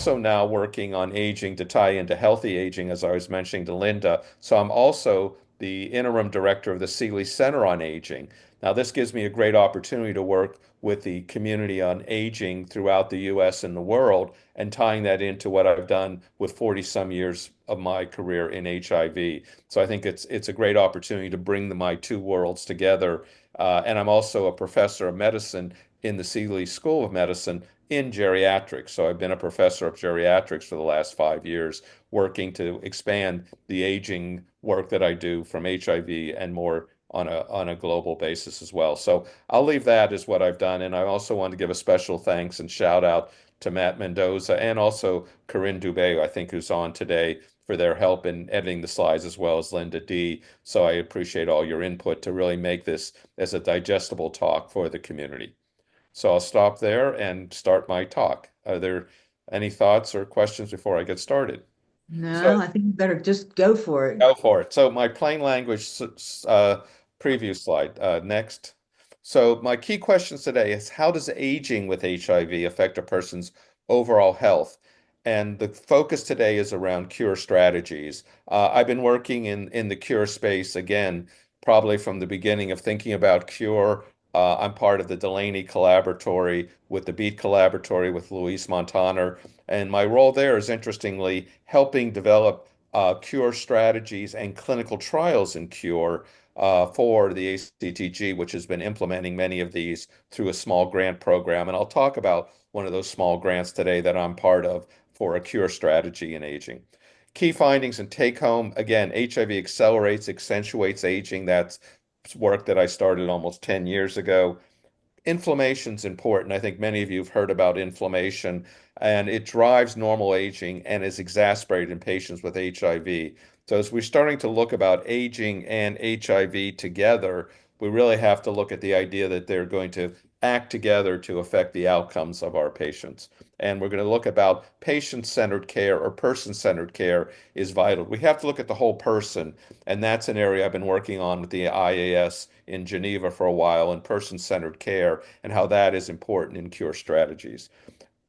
also now working on aging to tie into healthy aging, as I was mentioning to Linda. So I'm also the interim director of the Seeley Center on Aging. Now, this gives me a great opportunity to work with the community on aging throughout the US and the world and tying that into what I've done with 40 some years of my career in HIV. So I think it's a great opportunity to bring my two worlds together. And I'm also a professor of medicine in the Seeley School of Medicine in geriatrics. So I've been a professor of geriatrics for the last 5 years, working to expand the aging work that I do from HIV and more on a global basis as well. So I'll leave that as what I've done. And I also want to give a special thanks and shout out to Matt Mendoza and also Corinne Dubé, I think, who's on today for their help in editing the slides, as well as Linda D. So I appreciate all your input to really make this as a digestible talk for the community. So I'll stop there and start my talk. Are there any thoughts or questions before I get started? No, So I think you better just go for it. go for it. So my plain language preview slide. Next. So my key questions today is how does aging with HIV affect a person's overall health? And the focus today is around cure strategies. I've been working in the cure space again, probably from the beginning of thinking about cure. I'm part of the Delaney Collaboratory with the Beat Collaboratory with Luis Montaner. And my role there is interestingly helping develop cure strategies and clinical trials in cure for the ACTG, which has been implementing many of these through a small grant program. And I'll talk about one of those small grants today that I'm part of for a cure strategy in aging. Key findings and take home, again, HIV accelerates, accentuates aging. That's work that I started almost 10 years ago. Inflammation's important. I think many of you have heard about inflammation, and it drives normal aging and is exacerbated in patients with HIV. So as we're starting to look about aging and HIV together, we really have to look at the idea that they're going to act together to affect the outcomes of our patients. And we're going to look about patient-centered care or person-centered care is vital. We have to look at the whole person, and that's an area I've been working on with the IAS in Geneva for a while, and person-centered care and how that is important in cure strategies.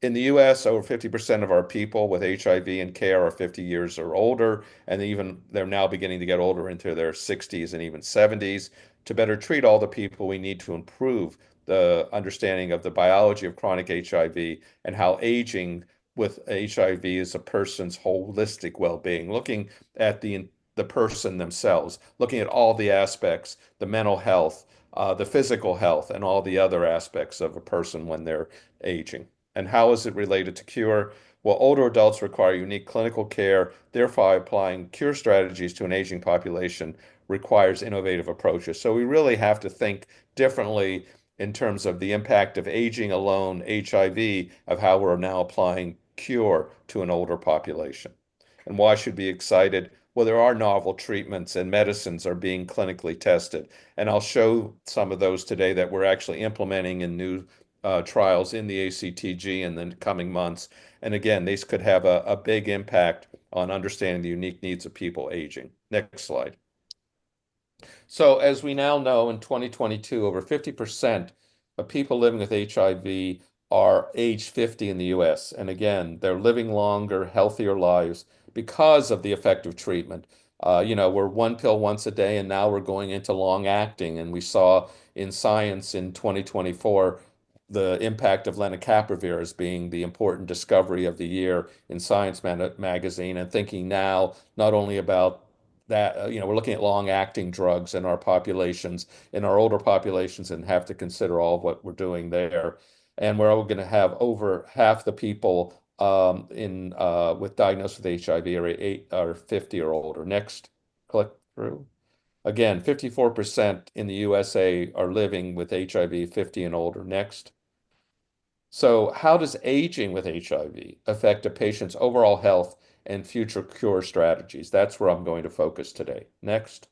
In the US, over 50% of our people with HIV and care are 50 years or older, and even they're now beginning to get older into their 60s and even 70s. To better treat all the people, we need to improve the understanding of the biology of chronic HIV and how aging with HIV is a person's holistic well-being, looking at the person themselves, looking at all the aspects, the mental health, the physical health, and all the other aspects of a person when they're aging. And how is it related to cure? Well, older adults require unique clinical care, therefore applying cure strategies to an aging population requires innovative approaches. So we really have to think differently in terms of the impact of aging alone, HIV, of how we're now applying cure to an older population. And why should we be excited? Well, there are novel treatments and medicines are being clinically tested. And I'll show some of those today that we're actually implementing in new trials in the ACTG in the coming months. And again, these could have a big impact on understanding the unique needs of people aging. Next slide. So as we now know, in 2022, over 50% of people living with HIV are age 50 in the US. And again, they're living longer, healthier lives because of the effective treatment. We're one pill once a day, and now we're going into long acting. And we saw in Science in 2024 the impact of lenacapavir as being the important discovery of the year in Science magazine, and thinking now not only about that, we're looking at long-acting drugs in our populations, in our older populations, and have to consider all of what we're doing there. And we're going to have over half the people in with diagnosed with HIV are 50 or older. Next, click through. Again, 54% in the USA are living with HIV 50 and older. Next. So how does aging with HIV affect a patient's overall health and future cure strategies? That's where I'm going to focus today. Next.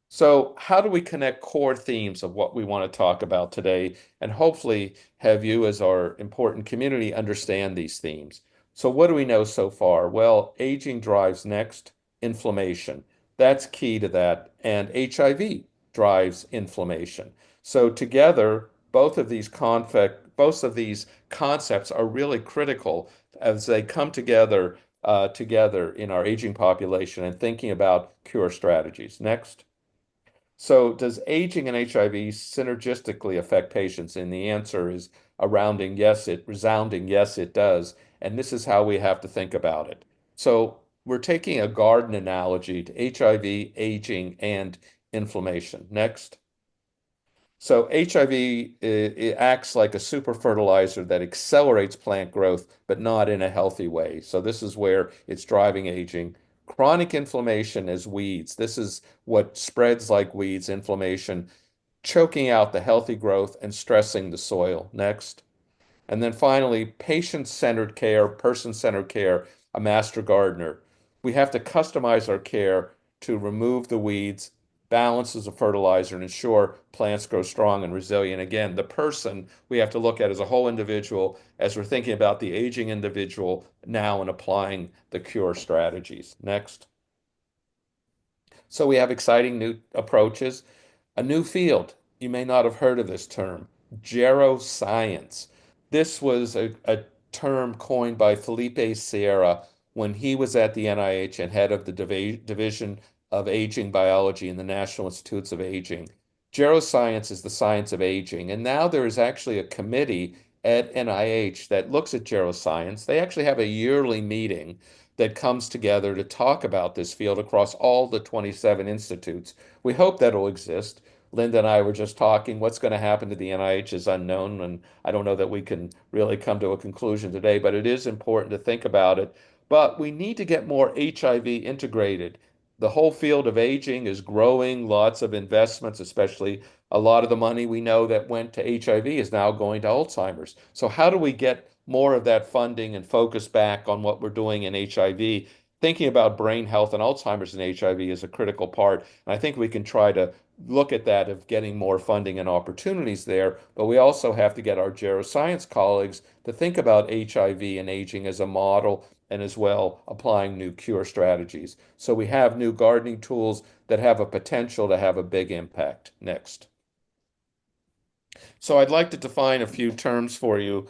So how do we connect core themes of what we want to talk about today and hopefully have you as our important community understand these themes? So what do we know so far? Well, aging drives next inflammation. That's key to that. And HIV drives inflammation. So together, both of these conflict both of these concepts are really critical as they come together in our aging population and thinking about cure strategies. Next. So, does aging and HIV synergistically affect patients? And the answer is resounding yes, it does. And this is how we have to think about it. So, we're taking a garden analogy to HIV, aging, and inflammation. Next. So HIV it acts like a super fertilizer that accelerates plant growth, but not in a healthy way. So this is where it's driving aging. Chronic inflammation as weeds. This is what spreads like weeds, inflammation, choking out the healthy growth and stressing the soil. Next. And then finally, patient-centered care, person-centered care, a master gardener. We have to customize our care to remove the weeds, balance as a fertilizer, and ensure plants grow strong and resilient. Again, the person we have to look at as a whole individual as we're thinking about the aging individual now and applying the cure strategies. Next. So we have exciting new approaches. A new field. You may not have heard of this term, geroscience. This was a term coined by Felipe Sierra when he was at the NIH and head of the Division of Aging Biology in the National Institutes of Aging. Geroscience is the science of aging, and now there is actually a committee at NIH that looks at geroscience. They actually have a yearly meeting that comes together to talk about this field across all the 27 institutes. We hope that will exist. Linda and I were just talking. What's going to happen to the NIH is unknown, and I don't know that we can really come to a conclusion today, but it is important to think about it. But we need to get more HIV integrated. The whole field of aging is growing, lots of investments, especially a lot of the money we know that went to HIV is now going to Alzheimer's. So, how do we get more of that funding and focus back on what we're doing in HIV? Thinking about brain health and Alzheimer's and HIV is a critical part. And I think we can try to look at that of getting more funding and opportunities there, but we also have to get our geroscience colleagues to think about HIV and aging as a model and as well applying new cure strategies. So we have new gardening tools that have a potential to have a big impact. Next. So I'd like to define a few terms for you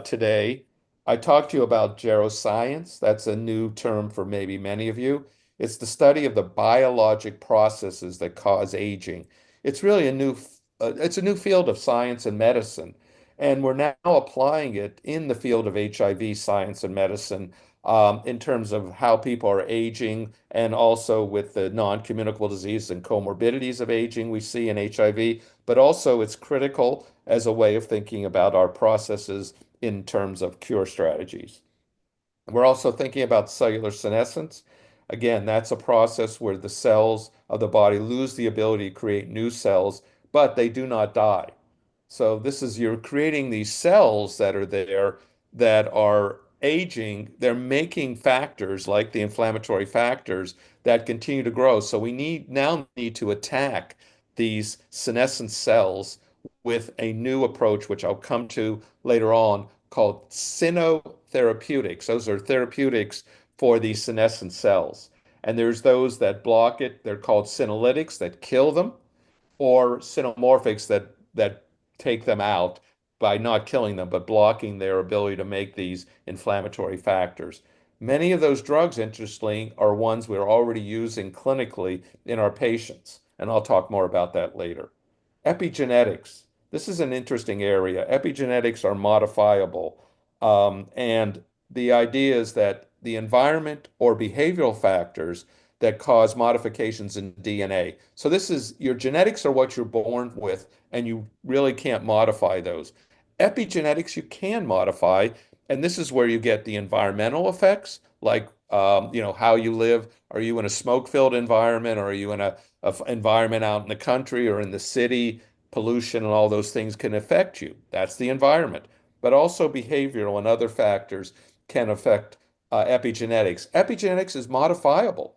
today. I talked to you about geroscience. That's a new term for maybe many of you. It's the study of the biologic processes that cause aging. It's really it's a new field of science and medicine, and we're now applying it in the field of HIV science and medicine in terms of how people are aging, and also with the non-communicable disease and comorbidities of aging we see in HIV, but also it's critical as a way of thinking about our processes in terms of cure strategies. We're also thinking about cellular senescence. Again, that's a process where the cells of the body lose the ability to create new cells, but they do not die. So this is you're creating these cells that are there that are aging. They're making factors like the inflammatory factors that continue to grow. So we need to attack these senescent cells with a new approach, which I'll come to later on, called Senotherapeutics. Those are therapeutics for these senescent cells. And there's those that block it. They're called senolytics that kill them, or cynomorphics that take them out by not killing them, but blocking their ability to make these inflammatory factors. Many of those drugs, interestingly, are ones we're already using clinically in our patients, and I'll talk more about that later. Epigenetics. This is an interesting area. Epigenetics are modifiable, and the idea is that the environment or behavioral factors that cause modifications in DNA. So this is your genetics are what you're born with, and you really can't modify those. Epigenetics you can modify, and this is where you get the environmental effects, like how you live. Are you in a smoke-filled environment, or are you in a environment out in the country or in the city? Pollution and all those things can affect you. That's the environment. But also behavioral and other factors can affect epigenetics. Epigenetics is modifiable.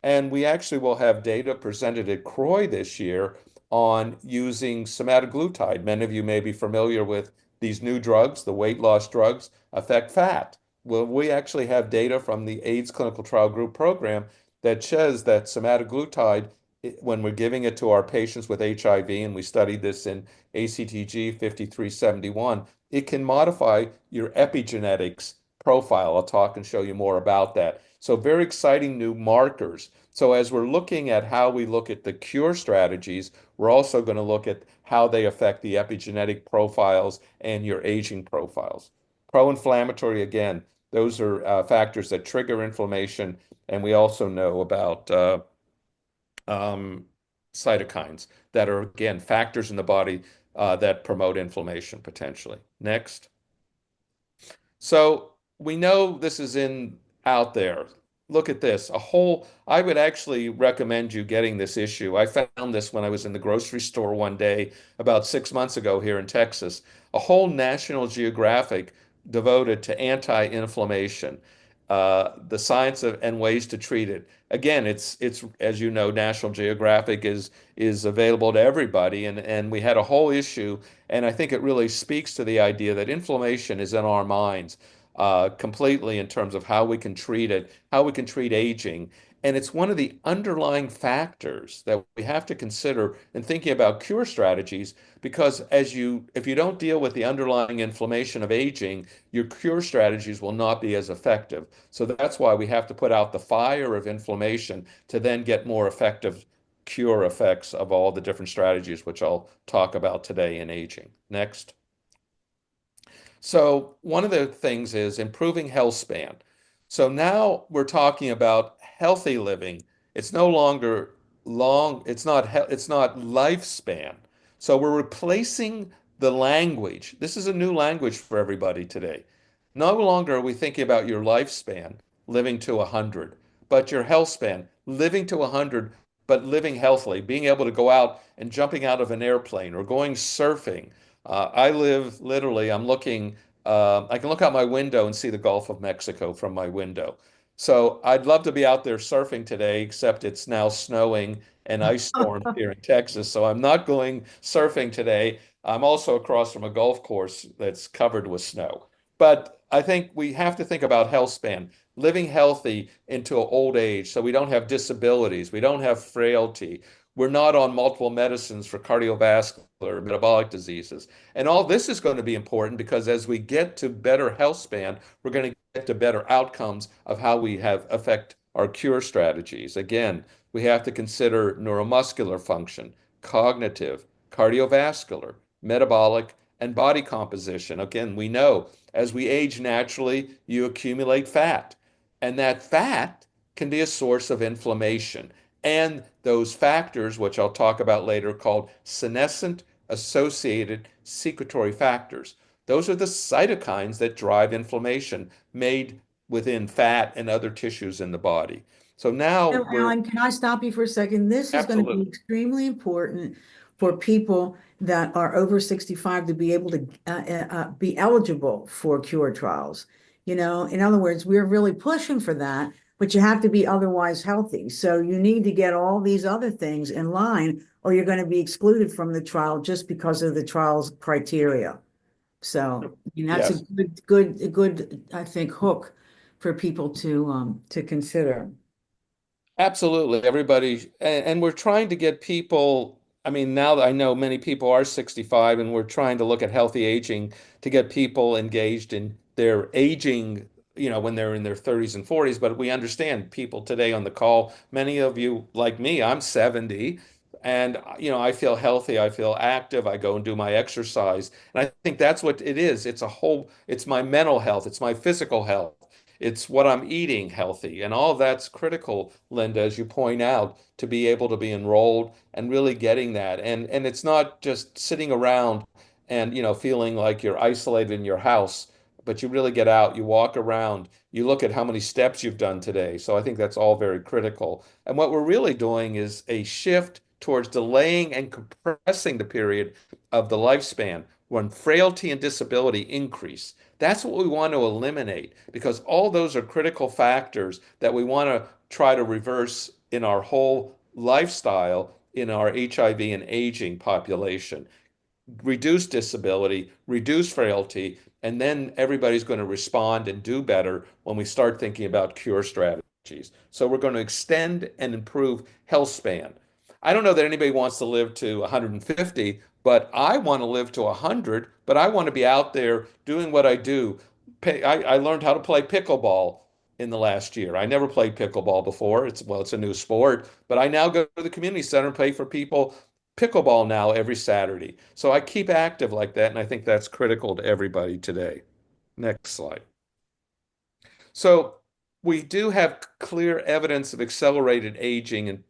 And we actually will have data presented at CROI this year on using semaglutide. Many of you may be familiar with these new drugs, the weight loss drugs, affect fat. Well, we actually have data from the AIDS clinical trial group program that says that semaglutide when we're giving it to our patients with HIV, and we studied this in ACTG 5371, it can modify your epigenetics profile. I'll talk and show you more about that. So very exciting new markers. So as we're looking at how we look at the cure strategies, we're also going to look at how they affect the epigenetic profiles and your aging profiles. Pro-inflammatory, again, those are factors that trigger inflammation, and we also know about um, cytokines that are, again, factors in the body that promote inflammation potentially. Next. So we know this is in out there. Look at this. I would actually recommend you getting this issue. I found this when I was in the grocery store one day about 6 months ago here in Texas. A whole National Geographic devoted to anti-inflammation, the science of and ways to treat it. Again, it's as you know, National Geographic is available to everybody, and we had a whole issue, and I think it really speaks to the idea that inflammation is in our minds completely in terms of how we can treat it, how we can treat aging. And it's one of the underlying factors that we have to consider in thinking about cure strategies, because if you don't deal with the underlying inflammation of aging, your cure strategies will not be as effective. So that's why we have to put out the fire of inflammation to then get more effective cure effects of all the different strategies, which I'll talk about today in aging. Next. So one of the things is improving health span. So now we're talking about healthy living. It's no longer it's not lifespan. So we're replacing the language. This is a new language for everybody today. No longer are we thinking about your lifespan, living to 100, but your health span, living to 100, but living healthily, being able to go out and jumping out of an airplane or going surfing. I live literally, I can look out my window and see the Gulf of Mexico from my window. So I'd love to be out there surfing today, except it's now snowing and ice storms here in Texas. So I'm not going surfing today. I'm also across from a golf course that's covered with snow. But I think we have to think about health span, living healthy into old age so we don't have disabilities, we don't have frailty, we're not on multiple medicines for cardiovascular, metabolic diseases. And all this is going to be important because as we get to better health span, we're going to get to better outcomes of how we have affect our cure strategies. Again, we have to consider neuromuscular function, cognitive, cardiovascular, metabolic, and body composition. Again, we know as we age naturally, you accumulate fat, and that fat can be a source of inflammation. And those factors, which I'll talk about later, called senescent associated secretory factors. Those are the cytokines that drive inflammation made within fat and other tissues in the body. So now Now, we're Alan, can I stop you for a second? This is going to be absolutely, extremely important for people that are over 65 to be able to be eligible for cure trials. You know, in other words, we're really pushing for that, but you have to be otherwise healthy. So you need to get all these other things in line, or you're going to be excluded from the trial just because of the trial's criteria. So, that's a yes. good, I think, hook for people to consider. Absolutely. Everybody, and we're trying to get people. I mean, now that I know many people are 65, and we're trying to look at healthy aging to get people engaged in their aging, when they're in their 30s and 40s. But we understand people today on the call, many of you like me, I'm 70, and I feel healthy, I feel active, I go and do my exercise. And I think that's what it is. It's my mental health, it's my physical health. It's what I'm eating healthy. And all of that's critical, Linda, as you point out, to be able to be enrolled and really getting that. And it's not just sitting around and, feeling like you're isolated in your house, but you really get out, you walk around, you look at how many steps you've done today. So I think that's all very critical. And what we're really doing is a shift towards delaying and compressing the period of the lifespan when frailty and disability increase. That's what we want to eliminate because all those are critical factors that we want to try to reverse in our whole lifestyle in our HIV and aging population. Reduce disability, reduce frailty, and then everybody's going to respond and do better when we start thinking about cure strategies. So we're going to extend and improve health span. I don't know that anybody wants to live to 150, but I want to live to 100, but I want to be out there doing what I do. I learned how to play pickleball in the last year. I never played pickleball before. It's a new sport, but I now go to the community center and play for people pickleball now every Saturday. So I keep active like that, and I think that's critical to everybody today. Next slide. So we do have clear evidence of accelerated aging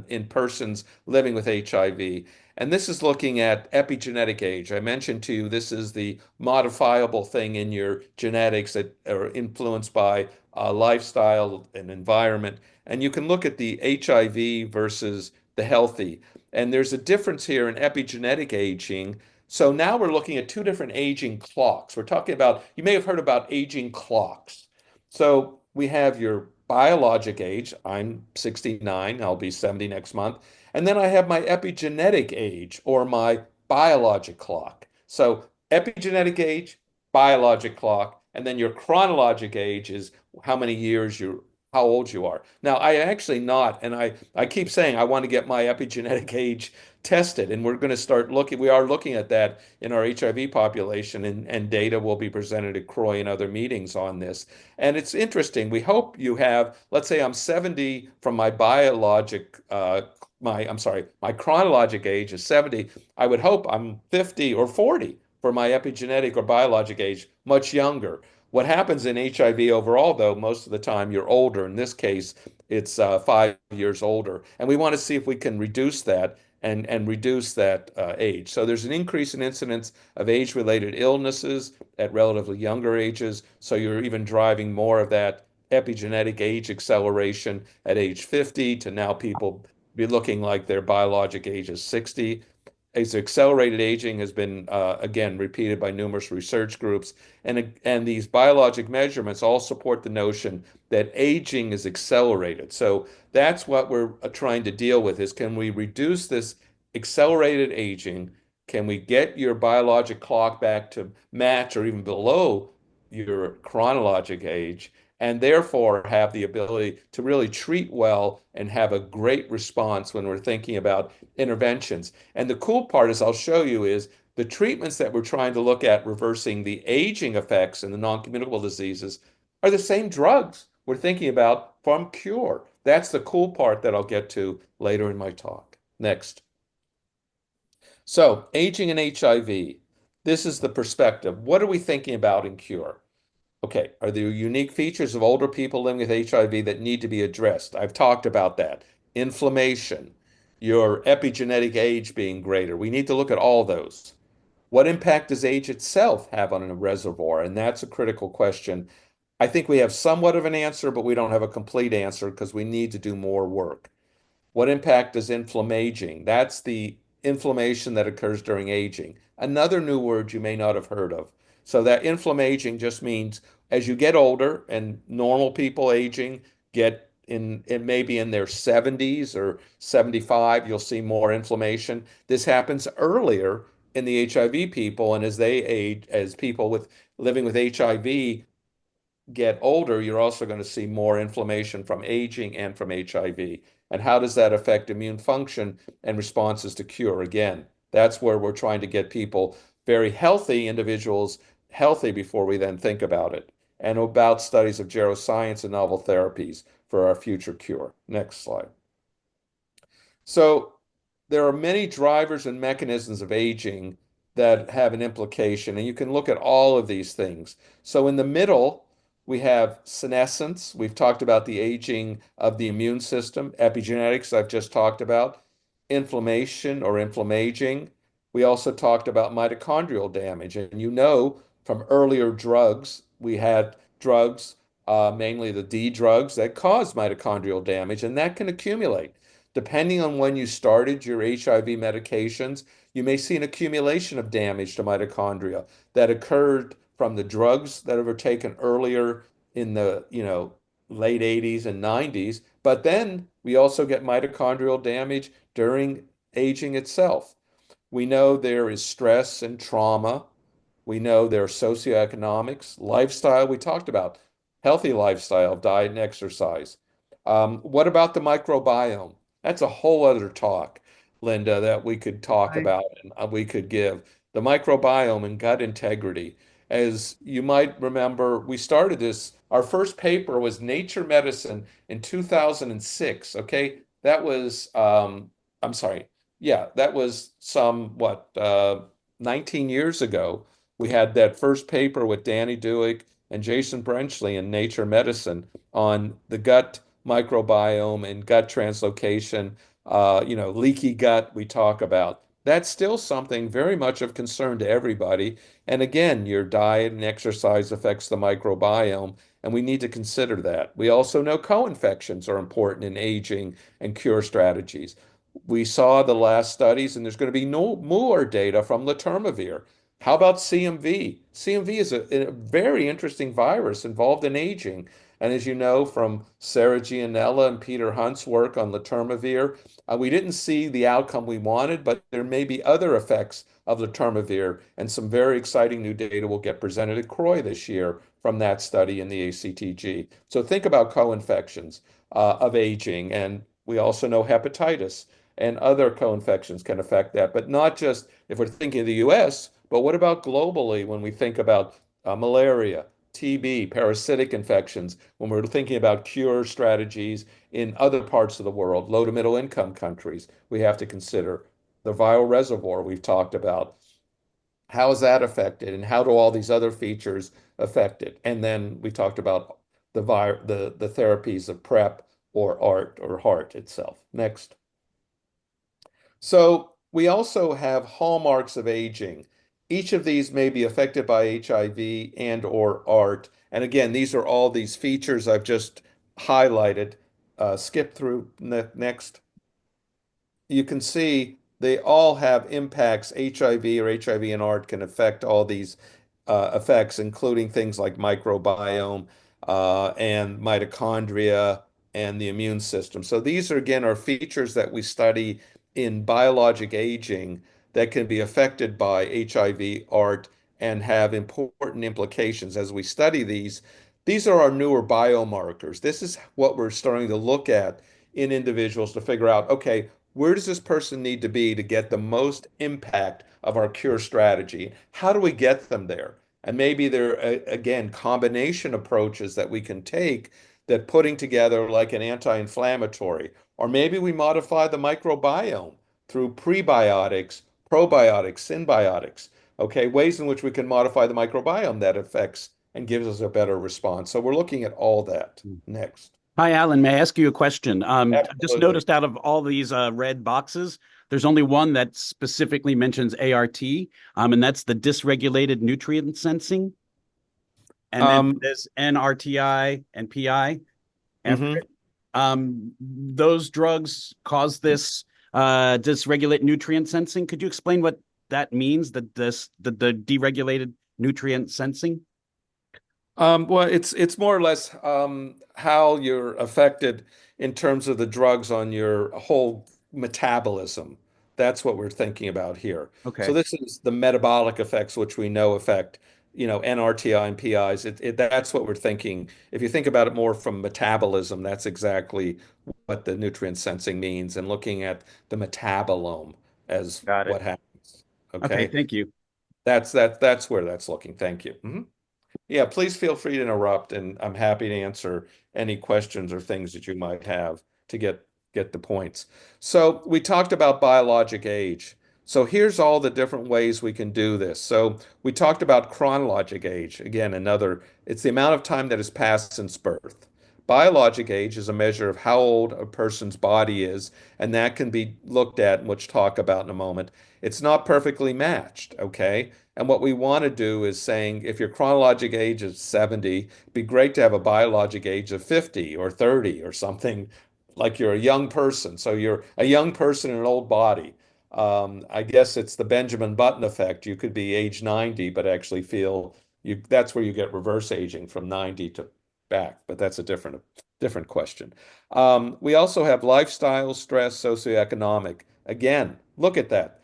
in persons living with HIV. And this is looking at epigenetic age. I mentioned to you this is the modifiable thing in your genetics that are influenced by lifestyle and environment. And you can look at the HIV versus the healthy. And there's a difference here in epigenetic aging. So now we're looking at two different aging clocks. We're talking about, you may have heard about aging clocks. So we have your biologic age. I'm 69. I'll be 70 next month. And then I have my epigenetic age or my biologic clock. So epigenetic age, biologic clock, and then your chronologic age is how many years how old you are. Now, I actually not, and I keep saying I want to get my epigenetic age tested, and we're going to start looking, we are looking at that in our HIV population, and data will be presented at CROI and other meetings on this. And it's interesting. We hope you have, let's say I'm 70 from my my chronologic age is 70. I would hope I'm 50 or 40 for my epigenetic or biologic age, much younger. What happens in HIV overall, though, most of the time you're older. In this case, it's 5 years older. And we want to see if we can reduce that and reduce that age. So there's an increase in incidence of age-related illnesses at relatively younger ages. So you're even driving more of that epigenetic age acceleration at age 50 to now people be looking like their biologic age is 60. As accelerated aging has been again repeated by numerous research groups, and these biologic measurements all support the notion that aging is accelerated. So that's what we're trying to deal with: is can we reduce this accelerated aging? Can we get your biologic clock back to match or even below your chronologic age, and therefore have the ability to really treat well and have a great response when we're thinking about interventions? And the cool part, as I'll show you, is the treatments that we're trying to look at reversing the aging effects in the non-communicable diseases are the same drugs we're thinking about from cure. That's the cool part that I'll get to later in my talk. Next. So, aging and HIV. This is the perspective. What are we thinking about in cure? Okay, are there unique features of older people living with HIV that need to be addressed? I've talked about that. Inflammation, your epigenetic age being greater. We need to look at all those. What impact does age itself have on a reservoir? And that's a critical question. I think we have somewhat of an answer, but we don't have a complete answer because we need to do more work. What impact does inflammaging? That's the inflammation that occurs during aging. Another new word you may not have heard of. So that inflammaging just means as you get older and normal people aging get in, it may be in their 70s or 75, you'll see more inflammation. This happens earlier in the HIV people, and as they age, as people with living with HIV get older, you're also going to see more inflammation from aging and from HIV. And how does that affect immune function and responses to cure? Again, that's where we're trying to get people, very healthy individuals, healthy before we then think about it. And about studies of geroscience and novel therapies for our future cure. Next slide. So there are many drivers and mechanisms of aging that have an implication, and you can look at all of these things. So in the middle, we have senescence. We've talked about the aging of the immune system. Epigenetics, I've just talked about. Inflammation or inflammaging. We also talked about mitochondrial damage. And you know from earlier drugs, we had drugs, mainly the D drugs, that cause mitochondrial damage, and that can accumulate. Depending on when you started your HIV medications, you may see an accumulation of damage to mitochondria that occurred from the drugs that were taken earlier in the, late 80s and 90s. But then we also get mitochondrial damage during aging itself. We know there is stress and trauma. We know there are socioeconomics, lifestyle. We talked about healthy lifestyle, diet and exercise. What about the microbiome? That's a whole other talk, Linda, that we could talk Right. about and we could give. The microbiome and gut integrity. As you might remember, we started this, our first paper was Nature Medicine in 2006. Okay. That was, I'm sorry. Yeah, that was some, 19 years ago. We had that first paper with Danny Dewick and Jason Brenchley in Nature Medicine on the gut microbiome and gut translocation, leaky gut we talk about. That's still something very much of concern to everybody. And again, your diet and exercise affects the microbiome, and we need to consider that. We also know co-infections are important in aging and cure strategies. We saw the last studies, and there's going to be no more data from letermovir. How about CMV? CMV is a very interesting virus involved in aging. And as you know from Sarah Gianella and Peter Hunt's work on letermovir, we didn't see the outcome we wanted, but there may be other effects of letermovir, and some very exciting new data will get presented at CROI this year from that study in the ACTG. So think about co-infections of aging, and we also know hepatitis and other co-infections can affect that, but not just if we're thinking of the US, but what about globally when we think about malaria, TB, parasitic infections, when we're thinking about cure strategies in other parts of the world, low to middle income countries, we have to consider the viral reservoir we've talked about. How is that affected, and how do all these other features affect it? And then we talked about the therapies of PrEP or ART or heart itself. Next. So we also have hallmarks of aging. Each of these may be affected by HIV and or ART. And again, these are all these features I've just highlighted. Skip through next. You can see they all have impacts. HIV or HIV and ART can affect all these effects, including things like microbiome and mitochondria and the immune system. So these are again are features that we study in biologic aging that can be affected by HIV, ART, and have important implications as we study these. These are our newer biomarkers. This is what we're starting to look at in individuals to figure out, okay, where does this person need to be to get the most impact of our cure strategy? How do we get them there? And maybe there are, again, combination approaches that we can take that putting together like an anti-inflammatory, or maybe we modify the microbiome through prebiotics, probiotics, symbiotics. Okay, ways in which we can modify the microbiome that affects and gives us a better response. So we're looking at all that next. Hi, Alan. May I ask you a question? I just Absolutely. noticed out of all these red boxes, there's only one that specifically mentions ART, and that's the dysregulated nutrient sensing. And then Um, there's NRTI and PI after mhm. it. Those drugs cause this dysregulate nutrient sensing. Could you explain what that means, the deregulated nutrient sensing? Well, it's more or less how you're affected in terms of the drugs on your whole metabolism. That's what we're thinking about here. So Okay, this is the metabolic effects, which we know affect, NRTI and PIs. That's what we're thinking. If you think about it more from metabolism, that's exactly what the nutrient sensing means, and looking at the metabolome as got it. what happens. Okay, Okay, thank you. that's where that's looking. Thank you. Mhm. Yeah, please feel free to interrupt, and I'm happy to answer any questions or things that you might have to get the points. So we talked about biologic age. So here's all the different ways we can do this. So we talked about chronologic age. Again, it's the amount of time that has passed since birth. Biologic age is a measure of how old a person's body is, and that can be looked at, which talk about in a moment. It's not perfectly matched, okay? And what we want to do is saying if your chronologic age is 70, it'd be great to have a biologic age of 50 or 30 or something like you're a young person. So you're a young person in an old body. I guess it's the Benjamin Button effect. You could be age 90, but actually feel that's where you get reverse aging from 90 to back, but that's a different question. We also have lifestyle, stress, socioeconomic. Again, look at that.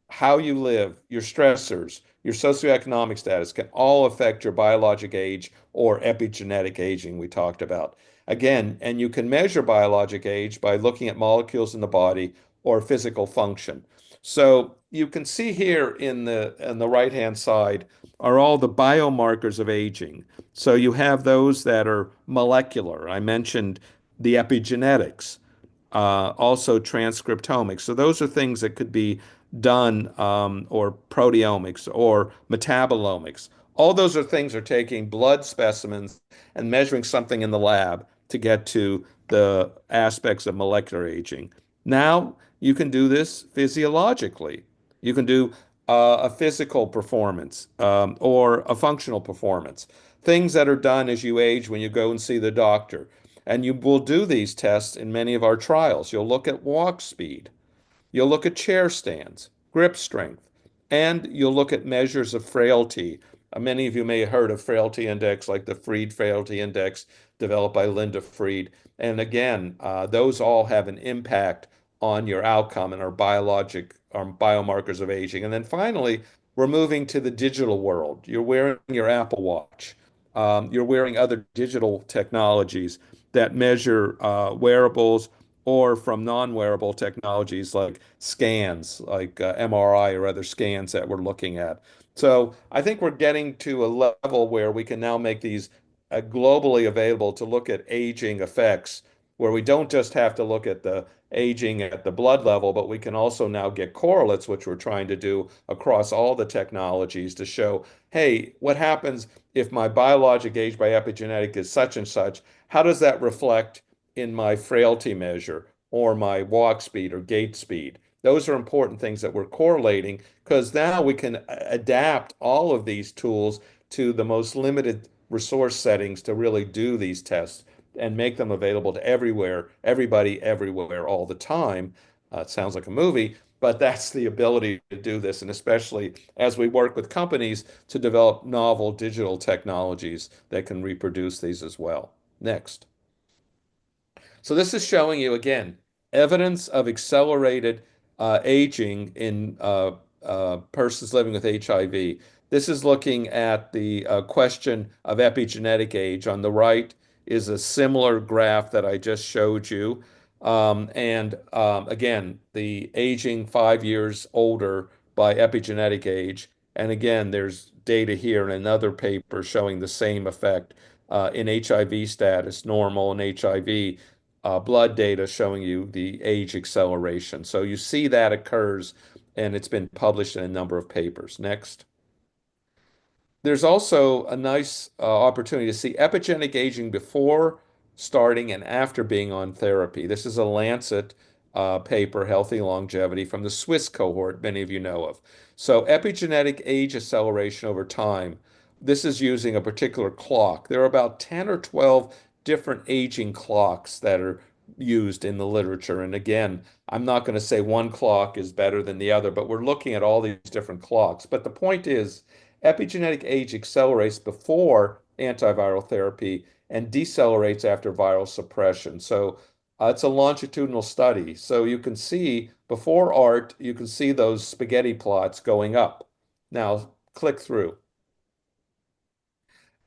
How you live, your stressors, your socioeconomic status can all affect your biologic age or epigenetic aging we talked about. Again, and you can measure biologic age by looking at molecules in the body or physical function. So you can see here in the right-hand side are all the biomarkers of aging. So you have those that are molecular. I mentioned the epigenetics, also transcriptomics. So those are things that could be done, or proteomics or metabolomics. All those are things are taking blood specimens and measuring something in the lab to get to the aspects of molecular aging. Now you can do this physiologically. You can do a physical performance, or a functional performance. Things that are done as you age when you go and see the doctor. And you will do these tests in many of our trials. You'll look at walk speed. You'll look at chair stands, grip strength, and you'll look at measures of frailty. Many of you may have heard of frailty index, like the Fried Frailty Index developed by Linda Fried. And again, those all have an impact on your outcome and are biomarkers of aging. And then finally, we're moving to the digital world. You're wearing your Apple Watch. You're wearing other digital technologies that measure wearables, or from non-wearable technologies like scans, like MRI or other scans that we're looking at. So I think we're getting to a level where we can now make these globally available to look at aging effects, where we don't just have to look at the aging at the blood level, but we can also now get correlates, which we're trying to do across all the technologies to show, hey, what happens if my biologic age by epigenetic is such and such? How does that reflect in my frailty measure or my walk speed or gait speed? Those are important things that we're correlating, because now we can adapt all of these tools to the most limited resource settings to really do these tests and make them available to everywhere, everybody, everywhere, all the time. It sounds like a movie, but that's the ability to do this. And especially as we work with companies to develop novel digital technologies that can reproduce these as well. Next. So this is showing you again evidence of accelerated aging in persons living with HIV. This is looking at the question of epigenetic age. On the right is a similar graph that I just showed you. Again, the aging 5 years older by epigenetic age. And again, there's data here in another paper showing the same effect in HIV status, normal, and HIV blood data showing you the age acceleration. So you see that occurs, and it's been published in a number of papers. Next. There's also a nice opportunity to see epigenetic aging before starting and after being on therapy. This is a Lancet paper, Healthy Longevity, from the Swiss cohort, many of you know of. So epigenetic age acceleration over time. This is using a particular clock. There are about 10 or 12 different aging clocks that are used in the literature. And again, I'm not going to say one clock is better than the other, but we're looking at all these different clocks. But the point is, epigenetic age accelerates before antiviral therapy and decelerates after viral suppression. So it's a longitudinal study. So you can see before ART, you can see those spaghetti plots going up. Now click through.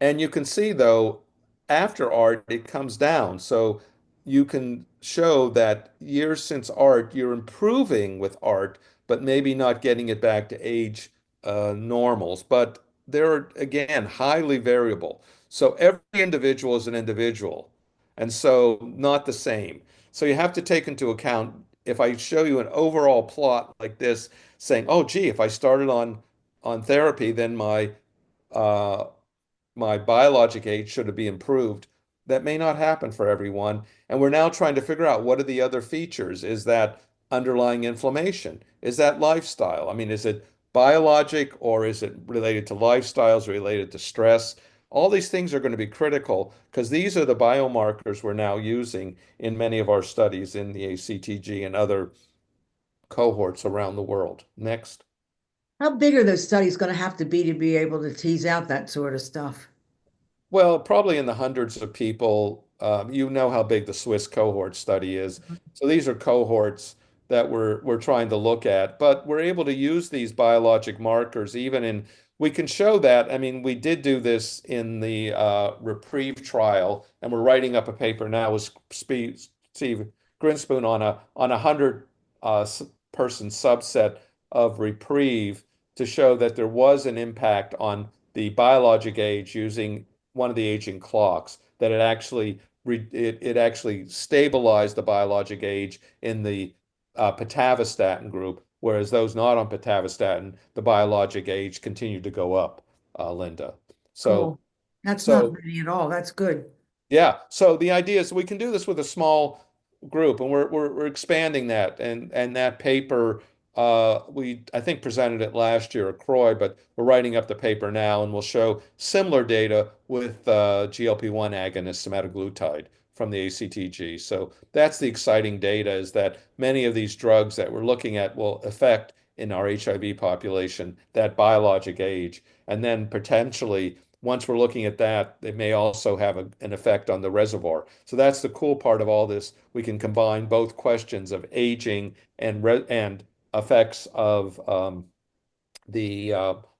And you can see, though, after art, it comes down. So you can show that years since art, you're improving with art, but maybe not getting it back to age normals. But they're, again, highly variable. So every individual is an individual, and so not the same. So you have to take into account, if I show you an overall plot like this, saying, oh, gee, if I started on therapy, then uh, my biologic age should be improved. That may not happen for everyone. And we're now trying to figure out, what are the other features? Is that underlying inflammation? Is that lifestyle? I mean, is it biologic, or is it related to lifestyles, related to stress? All these things are going to be critical, because these are the biomarkers we're now using in many of our studies in the ACTG and other cohorts around the world. Next. How big are those studies going to be able to tease out that sort of stuff? Well, probably in the hundreds of people. You know how big the Swiss cohort study is. So these are cohorts that we're trying to look at, but we're able to use these biologic markers even in we can show that. I mean, we did do this in the Reprieve trial, and we're writing up a paper now with Steve Grinspoon on a 100 person subset of Reprieve to show that there was an impact on the biologic age using one of the aging clocks, that it actually stabilized the biologic age in the pitavastatin group, whereas those not on pitavastatin, the biologic age continued to go up, Linda. So, Cool. That's not so many at all. That's good. yeah. So the idea is we can do this with a small group, and we're expanding that. And that paper, we I think presented it last year at CROI, but we're writing up the paper now, and we'll show similar data with GLP-1 agonist semaglutide from the ACTG. So that's the exciting data, is that many of these drugs that we're looking at will affect in our HIV population that biologic age, and then potentially once we're looking at that, it may also have an effect on the reservoir. So that's the cool part of all this. We can combine both questions of aging and effects of the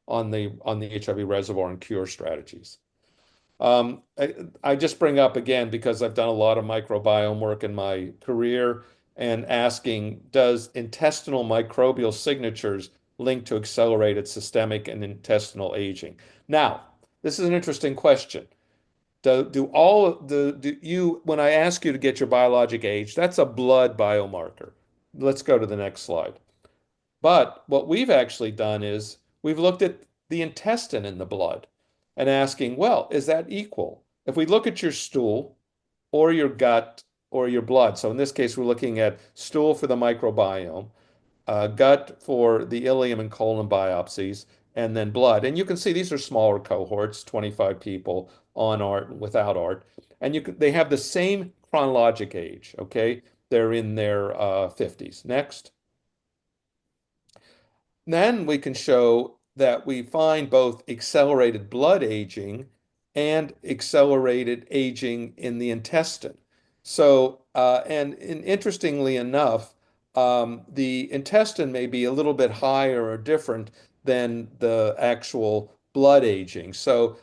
on the HIV reservoir and cure strategies. I just bring up again because I've done a lot of microbiome work in my career and asking, does intestinal microbial signatures link to accelerated systemic and intestinal aging? Now, this is an interesting question. When I ask you to get your biologic age, that's a blood biomarker. Let's go to the next slide. But what we've actually done is we've looked at the intestine in the blood and asking, well, is that equal? If we look at your stool or your gut or your blood, so in this case, we're looking at stool for the microbiome, gut for the ileum and colon biopsies, and then blood. And you can see these are smaller cohorts, 25 people on ART and without ART. And they have the same chronologic age, okay? They're in their 50s. Next. Then we can show that we find both accelerated blood aging and accelerated aging in the intestine. So, and interestingly enough, the intestine may be a little bit higher or different than the actual blood aging. So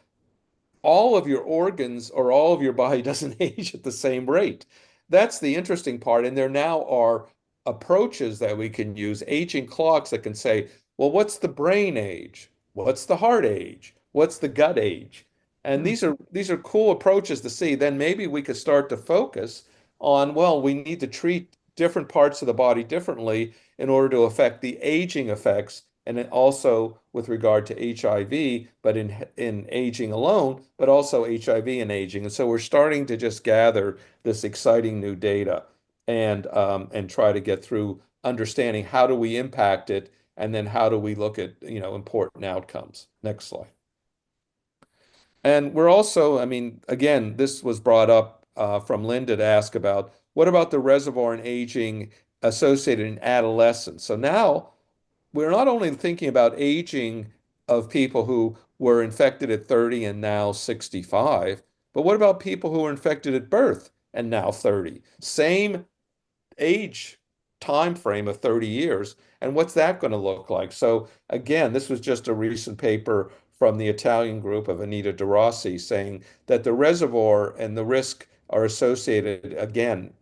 all of your organs or all of your body doesn't age at the same rate. That's the interesting part. And there now are approaches that we can use, aging clocks that can say, well, what's the brain age? What's the heart age? What's the gut age? And Hmm. these are cool approaches to see. Then maybe we could start to focus on, well, we need to treat different parts of the body differently in order to affect the aging effects, and then also with regard to HIV, but in aging alone, but also HIV and aging. And so we're starting to just gather this exciting new data and try to get through understanding how do we impact it, and then how do we look at, important outcomes. Next slide. And we're also, I mean, again, this was brought up from Linda to ask about what about the reservoir and aging associated in adolescence. So now we're not only thinking about aging of people who were infected at 30 and now 65, but what about people who were infected at birth and now 30? Same age time frame of 30 years. And what's that going to look like? So again, this was just a recent paper from the Italian group of Anita De Rossi saying that the reservoir and the risk are associated again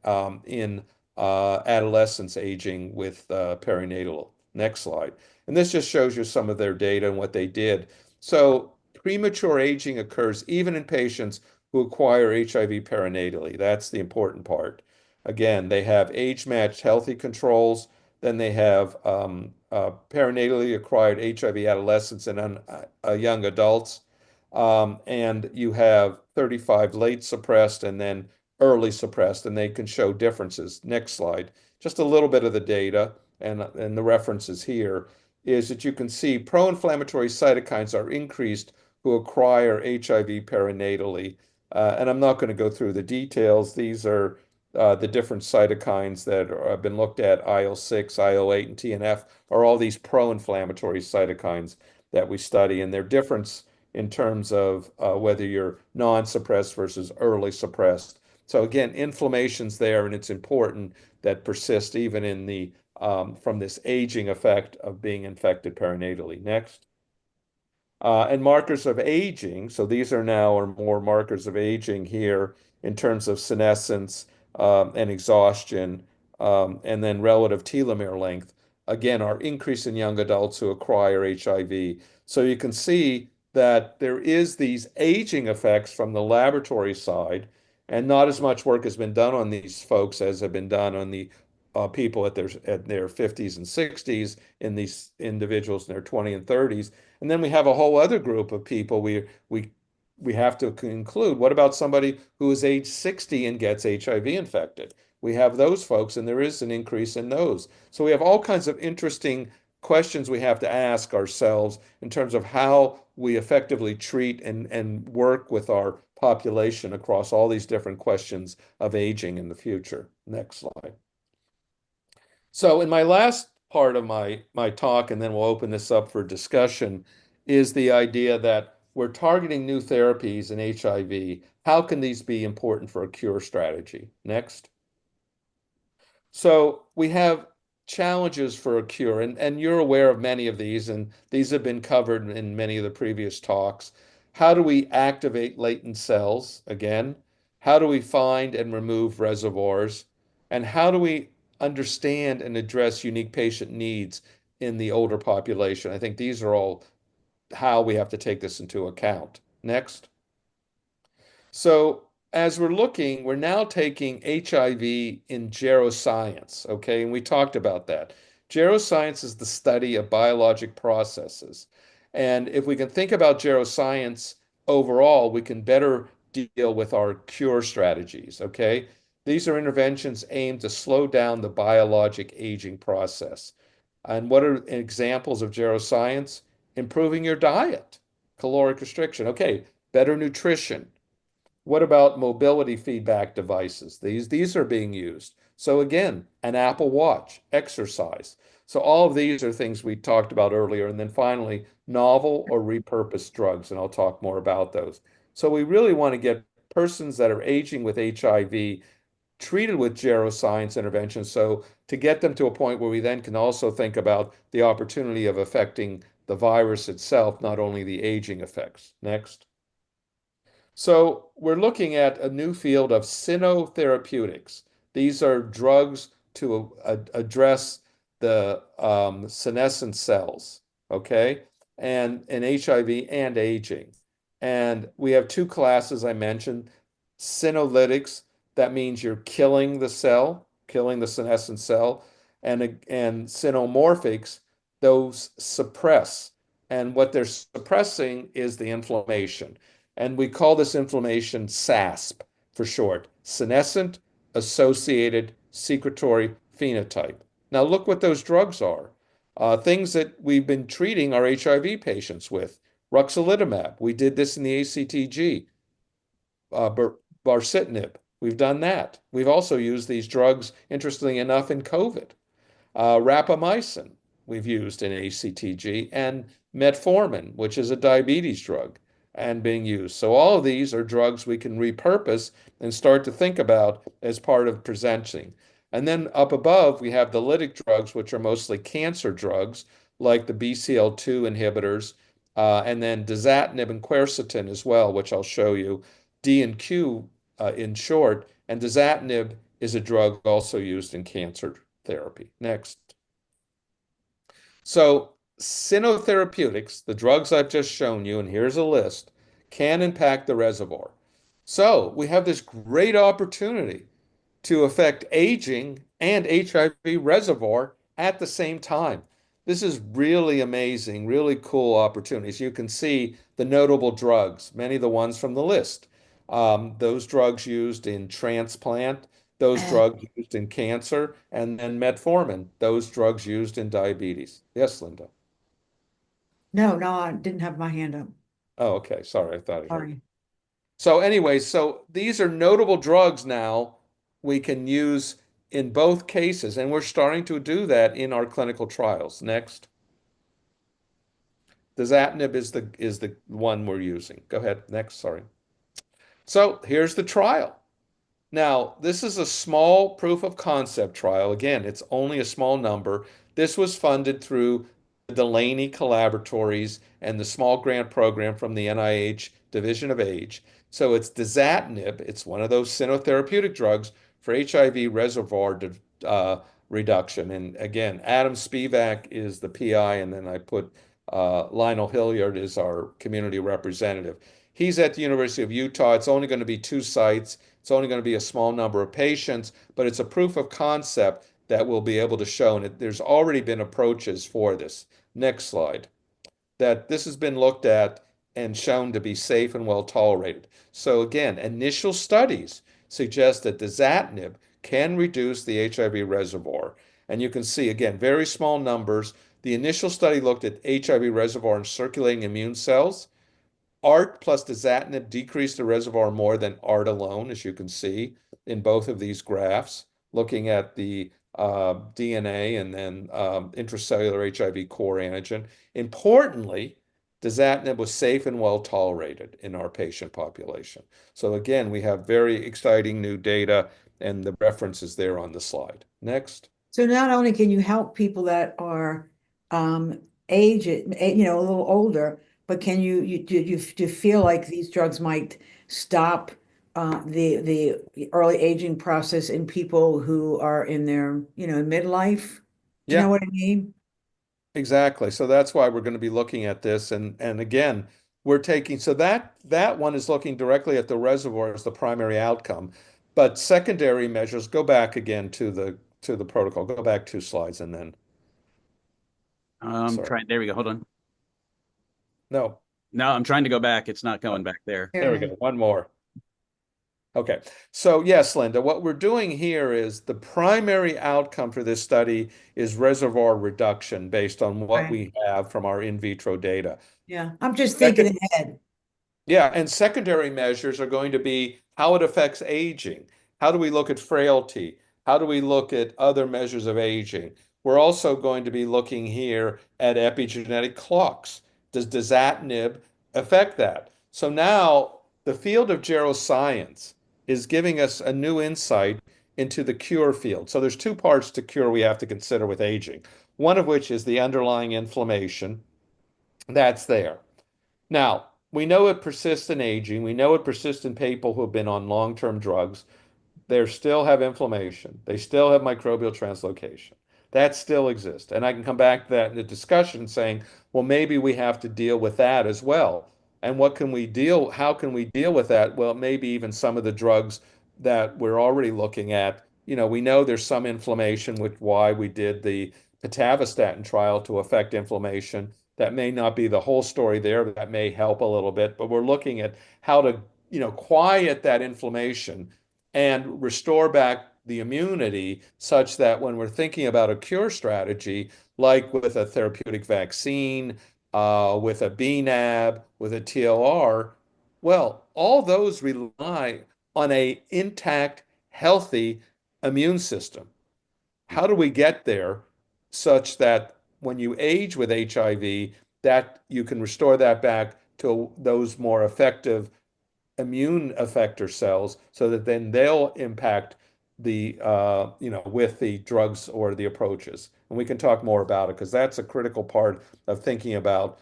in adolescents aging with perinatal. Next slide. And this just shows you some of their data and what they did. So premature aging occurs even in patients who acquire HIV perinatally. That's the important part. Again, they have age-matched healthy controls. Then they have perinatally acquired HIV adolescents and young adults. And you have 35 late suppressed and then early suppressed, and they can show differences. Next slide. Just a little bit of the data and the references here is that you can see pro-inflammatory cytokines are increased who acquire HIV perinatally. And I'm not going to go through the details. These are the different cytokines that have been looked at, IL-6, IL-8, and TNF, are all these pro-inflammatory cytokines that we study, and their difference in terms of whether you're non-suppressed versus early suppressed. So again, inflammation's there, and it's important that persist even in from this aging effect of being infected perinatally. Next. And markers of aging, so these are now are more markers of aging here in terms of senescence and exhaustion, and then relative telomere length, again, are increase in young adults who acquire HIV. So you can see that there is these aging effects from the laboratory side, and not as much work has been done on these folks as have been done on the people at their 50s and 60s in these individuals in their 20s and 30s. And then we have a whole other group of people we have to include. What about somebody who is age 60 and gets HIV infected? We have those folks, and there is an increase in those. So we have all kinds of interesting questions we have to ask ourselves in terms of how we effectively treat and work with our population across all these different questions of aging in the future. Next slide. So in my last part of my talk, and then we'll open this up for discussion, is the idea that we're targeting new therapies in HIV. How can these be important for a cure strategy? Next. So we have challenges for a cure, and you're aware of many of these, and these have been covered in many of the previous talks. How do we activate latent cells again? How do we find and remove reservoirs? And how do we understand and address unique patient needs in the older population? I think these are all how we have to take this into account. Next. So as we're looking, we're now taking HIV in geroscience, okay? And we talked about that. Geroscience is the study of biologic processes. And if we can think about geroscience overall, we can better deal with our cure strategies, okay? These are interventions aimed to slow down the biologic aging process. And what are examples of geroscience? Improving your diet, caloric restriction, okay, better nutrition. What about mobility feedback devices? These are being used. So again, an Apple Watch, exercise. So all of these are things we talked about earlier. And then finally, novel or repurposed drugs, and I'll talk more about those. So we really want to get persons that are aging with HIV treated with geroscience intervention. So to get them to a point where we then can also think about the opportunity of affecting the virus itself, not only the aging effects. Next. So we're looking at a new field of Senotherapeutics. These are drugs to address the senescent cells, okay, and HIV and aging. And we have two classes I mentioned. Senolytics, that means you're killing the cell, killing the senescent cell, and xenomorphics, those suppress. And what they're suppressing is the inflammation. And we call this inflammation SASP for short, senescent associated secretory phenotype. Now, look what those drugs are. Things that we've been treating our HIV patients with. Ruxolitinib, we did this in the ACTG. Baricitinib, we've done that. We've also used these drugs, interestingly enough, in COVID. Rapamycin, we've used in ACTG, and metformin, which is a diabetes drug and being used. So all of these are drugs we can repurpose and start to think about as part of presenting. And then up above, we have the lytic drugs, which are mostly cancer drugs, like the BCL2 inhibitors, and then dasatinib and quercetin as well, which I'll show you. D and Q in short, and dasatinib is a drug also used in cancer therapy. Next. So Senotherapeutics, the drugs I've just shown you, and here's a list, can impact the reservoir. So we have this great opportunity to affect aging and HIV reservoir at the same time. This is really amazing, really cool opportunities. You can see the notable drugs, many of the ones from the list. Those drugs used in transplant, those drugs used in cancer, and then metformin, those drugs used in diabetes. Yes, Linda. No, I didn't have my hand up. Oh, okay. Sorry, I thought I heard. Sorry. So anyway, so these are notable drugs now we can use in both cases, and we're starting to do that in our clinical trials. Next. Dasatinib is the one we're using. Go ahead. Next, sorry. So here's the trial. Now, this is a small proof of concept trial. Again, it's only a small number. This was funded through Delaney Collaboratories and the small grant program from the NIH Division of Age. So it's dasatinib. It's one of those Senotherapeutic drugs for HIV reservoir reduction. And again, Adam Spivak is the PI, and then I put Lionel Hilliard is our community representative. He's at the University of Utah. It's only going to be 2 sites. It's only going to be a small number of patients, but it's a proof of concept that we'll be able to show. And there's already been approaches for this. Next slide. That this has been looked at and shown to be safe and well tolerated. So again, initial studies suggest that dasatinib can reduce the HIV reservoir. And you can see, again, very small numbers. The initial study looked at HIV reservoir and circulating immune cells. ART plus dasatinib decreased the reservoir more than ART alone, as you can see in both of these graphs, looking at the DNA and then intracellular HIV core antigen. Importantly, dasatinib was safe and well tolerated in our patient population. So again, we have very exciting new data, and the reference is there on the slide. Next. So not only can you help people that are aged, a little older, but can do you feel like these drugs might stop the early aging process in people who are in their, midlife? Do you know Yeah, what I mean? exactly. So that's why we're going to be looking at this. And again, we're taking so that one is looking directly at the reservoir as the primary outcome. But secondary measures, go back again to the protocol. Go back 2 slides and then sorry. Trying. There we go. Hold on. No, No, I'm trying to go back. It's not going back there. there we go. One more. Okay. So yes, Linda, what we're doing here is the primary outcome for this study is reservoir reduction based on what Right. we have from our in vitro data. Yeah, I'm just Second, thinking ahead. yeah, and secondary measures are going to be how it affects aging. How do we look at frailty? How do we look at other measures of aging? We're also going to be looking here at epigenetic clocks. Does dasatinib affect that? So now the field of geroscience is giving us a new insight into the cure field. So there's 2 parts to cure we have to consider with aging. One of which is the underlying inflammation that's there. Now, we know it persists in aging. We know it persists in people who have been on long-term drugs. They still have inflammation. They still have microbial translocation. That still exists. And I can come back to that in the discussion saying, well, maybe we have to deal with that as well. And how can we deal with that? Well, maybe even some of the drugs that we're already looking at, we know there's some inflammation, which why we did the pitavastatin trial to affect inflammation. That may not be the whole story there, but that may help a little bit. But we're looking at how to, quiet that inflammation and restore back the immunity such that when we're thinking about a cure strategy, like with a therapeutic vaccine, with a BNAB, with a TLR, well, all those rely on a intact, healthy immune system. How do we get there such that when you age with HIV, that you can restore that back to those more effective immune effector cells so that then they'll impact with the drugs or the approaches. And we can talk more about it because that's a critical part of thinking about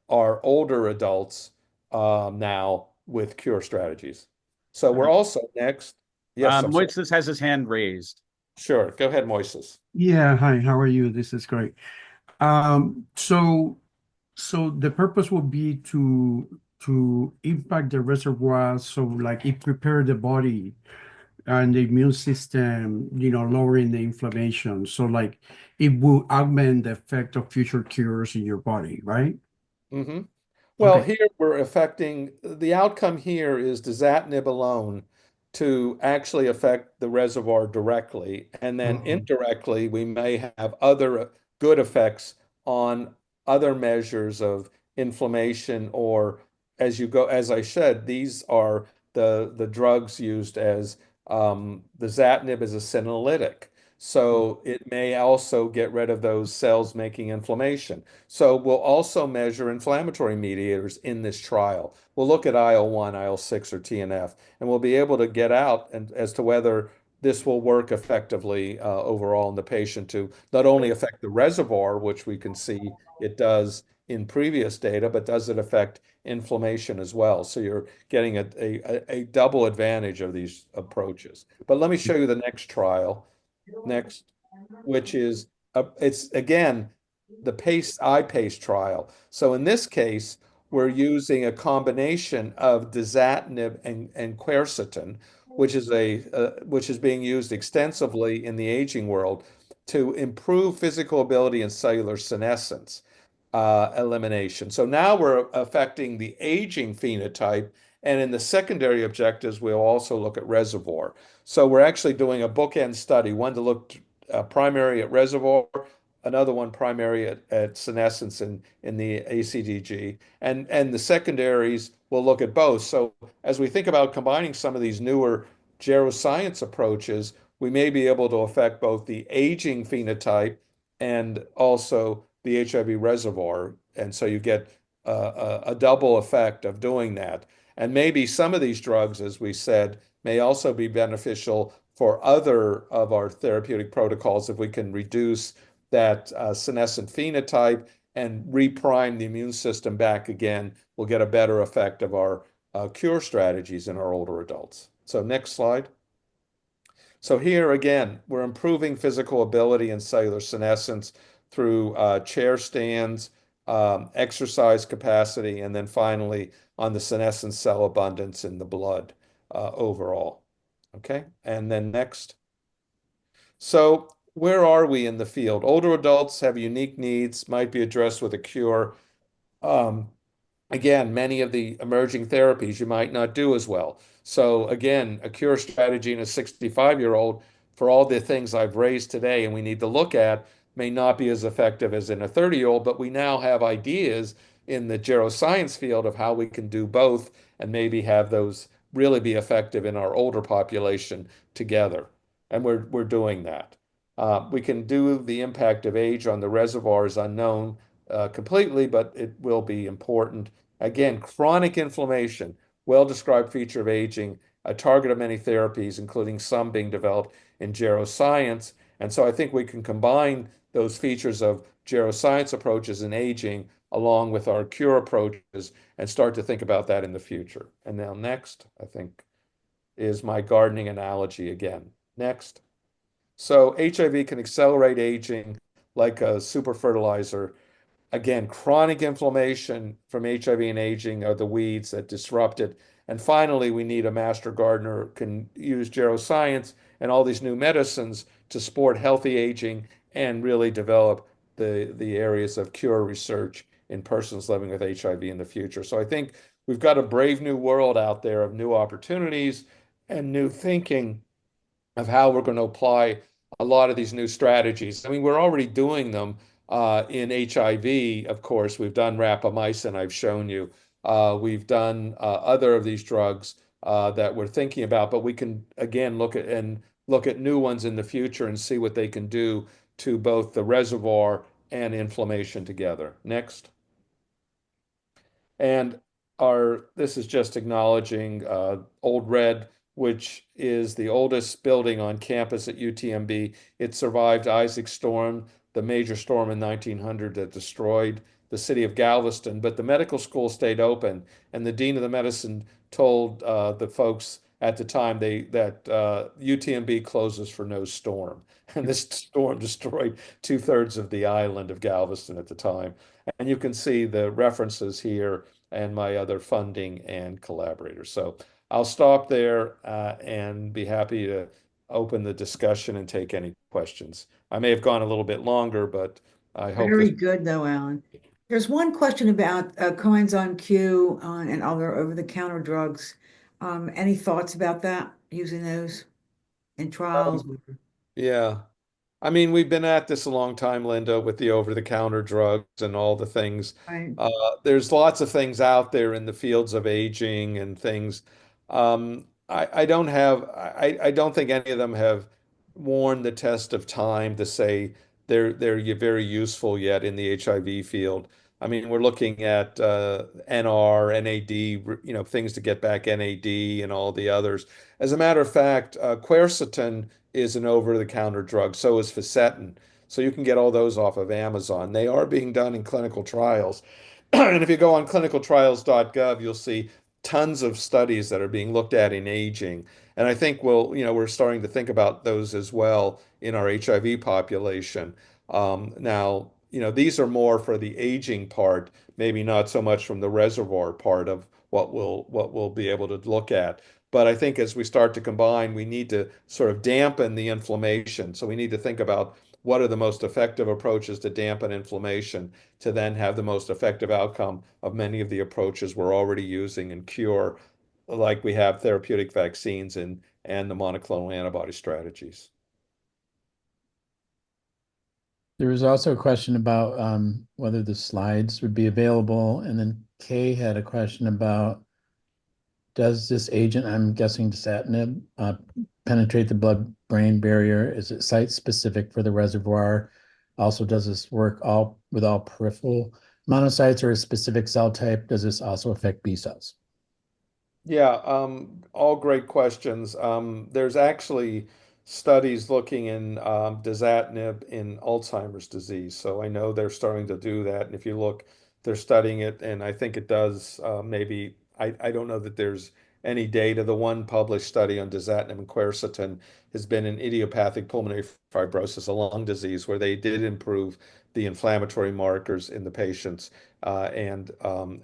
our older adults now with cure strategies. So we're also next. Yes, I'm sorry. Moises has his hand raised. Sure. Go ahead, Moises. Yeah, hi, how are you? This is great. So the purpose will be to impact the reservoir, so like it prepare the body and the immune system, lowering the inflammation. So like it will augment the effect of future cures in your body, right? Mm-hmm. Well, Okay. here we're affecting the outcome here is dasatinib alone to actually affect the reservoir directly. And then Mhm. indirectly, we may have other good effects on other measures of inflammation or as I said, these are the drugs used as dasatinib is a senolytic. So it may also get rid of those cells making inflammation. So we'll also measure inflammatory mediators in this trial. We'll look at IL-1, IL-6, or TNF, and we'll be able to get out as to whether this will work effectively overall in the patient to not only affect the reservoir, which we can see it does in previous data, but does it affect inflammation as well? So you're getting a double advantage of these approaches. But let me show you the next trial, next, which is it's again the IPACE trial. So in this case, we're using a combination of dasatinib and quercetin, which is being used extensively in the aging world to improve physical ability and cellular senescence elimination. So now we're affecting the aging phenotype, and in the secondary objectives, we'll also look at reservoir. So we're actually doing a bookend study, one to look primary at reservoir, another one primary at senescence in the ACDG, and the secondaries will look at both. So as we think about combining some of these newer geroscience approaches, we may be able to affect both the aging phenotype and also the HIV reservoir. And so you get a double effect of doing that. And maybe some of these drugs, as we said, may also be beneficial for other of our therapeutic protocols if we can reduce that senescent phenotype and reprime the immune system back again. We'll get a better effect of our cure strategies in our older adults. So next slide. So here again, we're improving physical ability and cellular senescence through chair stands, exercise capacity, and then finally on the senescent cell abundance in the blood overall. Okay, and then next. So where are we in the field? Older adults have unique needs, might be addressed with a cure. Um, Again, many of the emerging therapies you might not do as well. So again, a cure strategy in a 65-year-old for all the things I've raised today and we need to look at may not be as effective as in a 30-year-old, but we now have ideas in the geroscience field of how we can do both and maybe have those really be effective in our older population together. And we're doing that. We can do the impact of age on the reservoir is unknown completely, but it will be important. Again, chronic inflammation, well-described feature of aging, a target of many therapies, including some being developed in geroscience. And so I think we can combine those features of geroscience approaches in aging along with our cure approaches and start to think about that in the future. And now next, I think, is my gardening analogy again. Next. So HIV can accelerate aging like a super fertilizer. Again, chronic inflammation from HIV and aging are the weeds that disrupt it. And finally, we need a master gardener who can use geroscience and all these new medicines to support healthy aging and really develop the areas of cure research in persons living with HIV in the future. So I think we've got a brave new world out there of new opportunities and new thinking of how we're going to apply a lot of these new strategies. I mean, we're already doing them in HIV, of course. We've done rapamycin, I've shown you. We've done other of these drugs that we're thinking about, but we can again look at new ones in the future and see what they can do to both the reservoir and inflammation together. Next. And this is just acknowledging Old Red, which is the oldest building on campus at UTMB. It survived Isaac Storm, the major storm in 1900 that destroyed the city of Galveston, but the medical school stayed open, and the dean of the medicine told the folks at the time that UTMB closes for no storm, and this storm destroyed 2/3 of the island of Galveston at the time. And you can see the references here and my other funding and collaborators. So I'll stop there and be happy to open the discussion and take any questions. I may have gone a little bit longer, but I hope Very this. good, though, Alan. There's one question about coenzyme Q and other over-the-counter drugs. Any thoughts about that, using those in trials? Yeah. I mean, we've been at this a long time, Linda, with the over-the-counter drugs and all the things. Right. There's lots of things out there in the fields of aging and things. I don't think any of them have worn the test of time to say they're very useful yet in the HIV field. I mean, we're looking at NR, NAD, things to get back NAD and all the others. As a matter of fact, quercetin is an over-the-counter drug. So is fisetin. So you can get all those off of Amazon. They are being done in clinical trials. And if you go on clinicaltrials.gov, you'll see tons of studies that are being looked at in aging. And I think we're starting to think about those as well in our HIV population. Now, these are more for the aging part, maybe not so much from the reservoir part of what we'll be able to look at. But I think as we start to combine, we need to sort of dampen the inflammation. So we need to think about what are the most effective approaches to dampen inflammation to then have the most effective outcome of many of the approaches we're already using in cure, like we have therapeutic vaccines and the monoclonal antibody strategies. There was also a question about whether the slides would be available. And then Kay had a question about, does this agent, I'm guessing dasatinib, penetrate the blood-brain barrier? Is it site-specific for the reservoir? Also, does this work with all peripheral monocytes or a specific cell type? Does this also affect B cells? Yeah, all great questions. There's actually studies looking in dasatinib in Alzheimer's disease. So I know they're starting to do that. And if you look, they're studying it, and I think it does maybe, I don't know that there's any data. The one published study on dasatinib and quercetin has been in idiopathic pulmonary fibrosis, a lung disease, where they did improve the inflammatory markers in the patients. And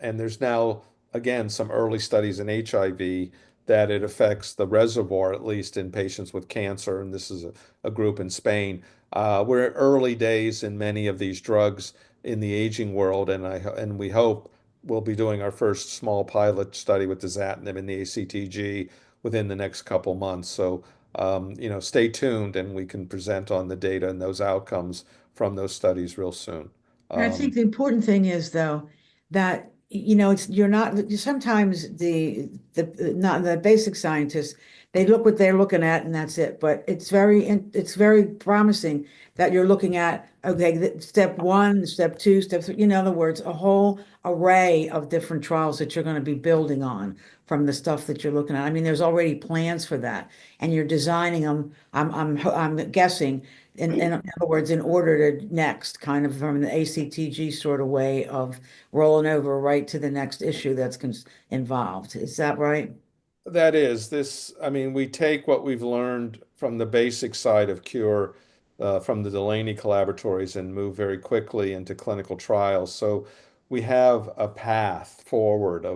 there's now again, some early studies in HIV that it affects the reservoir, at least in patients with cancer. And this is a group in Spain. We're at early days in many of these drugs in the aging world, and we hope we'll be doing our first small pilot study with dasatinib in the ACTG within the next couple months. So, stay tuned, and we can present on the data and those outcomes from those studies real soon. And I think the important thing is, though, that you're not sometimes not the basic scientists, they look what they're looking at and that's it. But it's very promising that you're looking at, okay, step one, step two, step three, in other words, a whole array of different trials that you're going to be building on from the stuff that you're looking at. I mean, there's already plans for that, and you're designing them. I'm guessing in other words, in order to next, kind of from the ACTG sort of way of rolling over right to the next issue that's involved. Is that right? That is this. I mean, we take what we've learned from the basic side of cure, from the Delaney collaboratories and move very quickly into clinical trials. So we have a path forward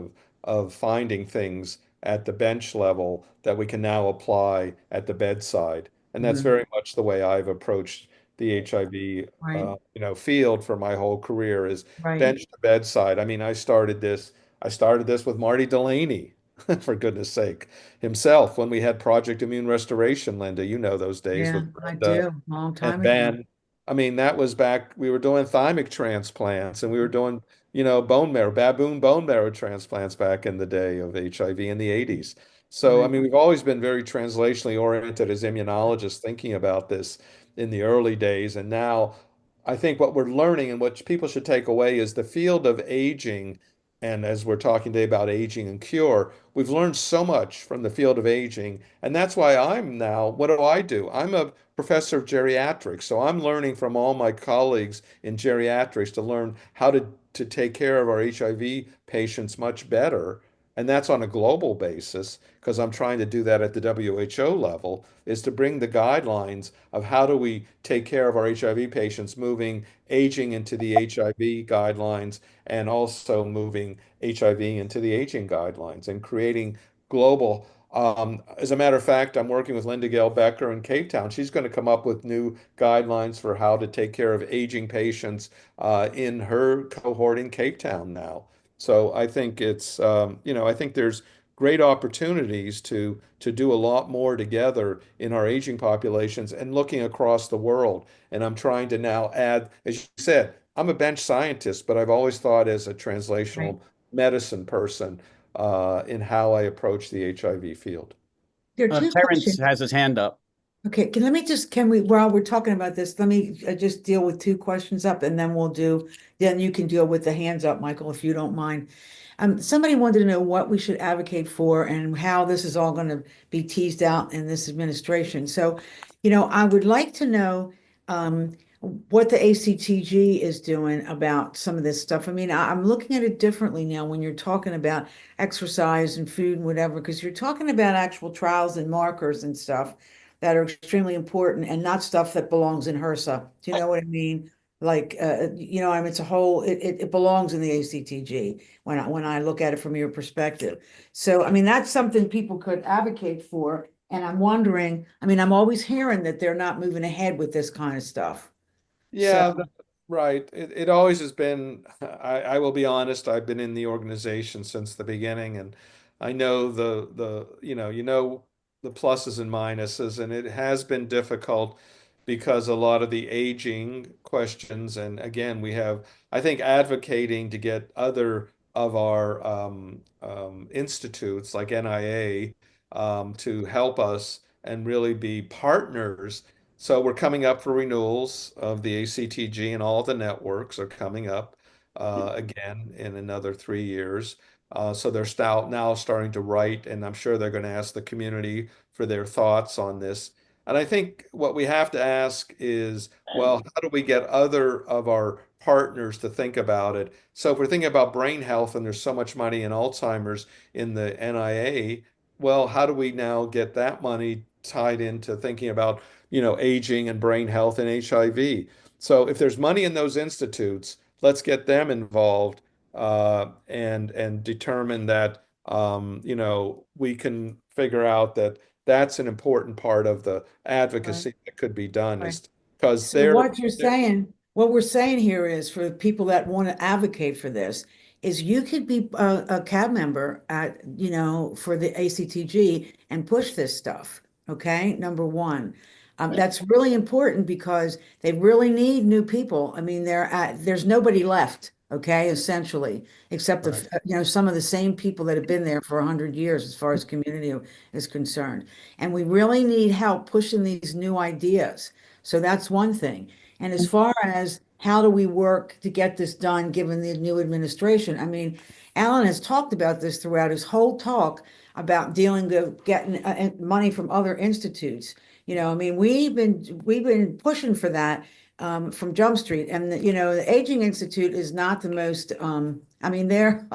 of finding things at the bench level that we can now apply at the bedside. And that's very much the way I've approached the HIV, Right, field for my whole career is right. bench to bedside. I mean, I started this with Marty Delaney, for goodness sake, himself when we had Project Immune Restoration, Linda. You know those days Yeah, with I Brenda do. Long and time ago. Ben. I mean, that was back, we were doing thymic transplants and we were doing, bone marrow, baboon bone marrow transplants back in the day of HIV in the 80s. So, I Right, mean, we've always been very translationally oriented as immunologists thinking about this in the early days. And now I think what we're learning and what people should take away is the field of aging. And as we're talking today about aging and cure, we've learned so much from the field of aging. And that's why I'm now, what do I do? I'm a professor of geriatrics. So I'm learning from all my colleagues in geriatrics to learn how to take care of our HIV patients much better. And that's on a global basis because I'm trying to do that at the WHO level, is to bring the guidelines of how do we take care of our HIV patients, moving aging into the HIV guidelines and also moving HIV into the aging guidelines and creating global. As a matter of fact, I'm working with Linda Gale Becker in Cape Town. She's going to come up with new guidelines for how to take care of aging patients in her cohort in Cape Town now. So I think I think there's great opportunities to do a lot more together in our aging populations and looking across the world. And I'm trying to now add, as you said, I'm a bench scientist, but I've always thought as a right. translational medicine person in how I approach the HIV field. There are two Terrence questions. has his hand up. Okay, can we, while we're talking about this, let me just deal with two questions up and then you can deal with the hands up, Michael, if you don't mind. Somebody wanted to know what we should advocate for and how this is all going to be teased out in this administration. So, I would like to know, what the ACTG is doing about some of this stuff. I mean, I'm looking at it differently now when you're talking about exercise and food and whatever, because you're talking about actual trials and markers and stuff that are extremely important and not stuff that belongs in HRSA. Do you know what I mean? Like, I mean, it's a whole, it belongs in the ACTG when I look at it from your perspective. So, I mean, that's something people could advocate for. And I'm wondering, I mean, I'm always hearing that they're not moving ahead with this kind of stuff. So, Yeah, right. It always has been, I will be honest, I've been in the organization since the beginning and I know the the pluses and minuses and it has been difficult because a lot of the aging questions and again we have I think advocating to get other of our institutes like NIA to help us and really be partners so we're coming up for renewals of the ACTG and all the networks are coming up again in another 3 years. So they're now starting to write, and I'm sure they're going to ask the community for their thoughts on this. And I think what we have to ask is, well, how do we get other of our partners to think about it? So if we're thinking about brain health and there's so much money in Alzheimer's in the NIA, well, how do we now get that money tied into thinking about aging and brain health and HIV. So if there's money in those institutes, let's get them involved and determine that we can figure out that that's an important part of the right, advocacy that could be done right. is because So what we're saying here is for the people that want to advocate for this, is you could be a CAB member for the ACTG and push this stuff. Okay, number one. That's really important because they really need new people. I mean, there's nobody left, okay, essentially, except right. some of the same people that have been there for 100 years as far as community is concerned. And we really need help pushing these new ideas. So that's one thing. And as far as how do we work to get this done, given the new administration, I mean, Alan has talked about this throughout his whole talk about dealing with getting money from other institutes. I mean, we've been pushing for that from Jump Street, and the Aging Institute is not the most. I mean, they're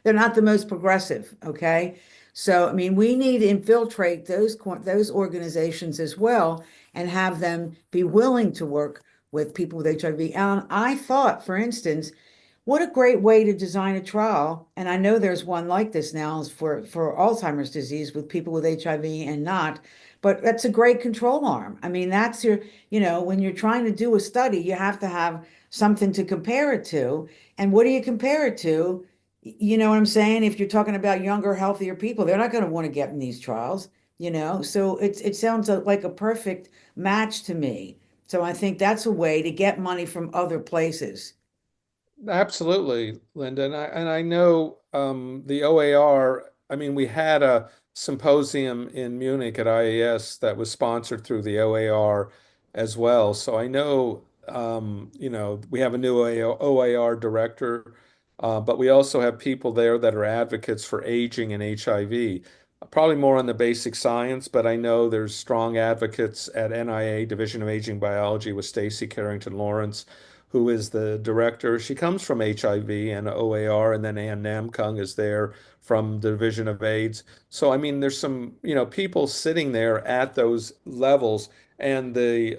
they're not the most progressive. Okay, so I mean, we need to infiltrate those organizations as well and have them be willing to work with people with HIV. And I thought, for instance, what a great way to design a trial. And I know there's one like this now is for Alzheimer's disease with people with HIV and not, but that's a great control arm. I mean, that's when you're trying to do a study, you have to have something to compare it to. And what do you compare it to? You know what I'm saying? If you're talking about younger, healthier people, they're not going to want to get in these trials. So it sounds like a perfect match to me. So I think that's a way to get money from other places. Absolutely, Linda. And I know the OAR, I mean, we had a symposium in Munich at IAS that was sponsored through the OAR as well. So I know, we have a new OAR director, but we also have people there that are advocates for aging and HIV. Probably more on the basic science, but I know there's strong advocates at NIA, Division of Aging Biology, with Stacy Carrington Lawrence who is the director. She comes from HIV and OAR, and then Ann Namkung is there from the Division of AIDS. So, I mean, there's some, people sitting there at those levels. And the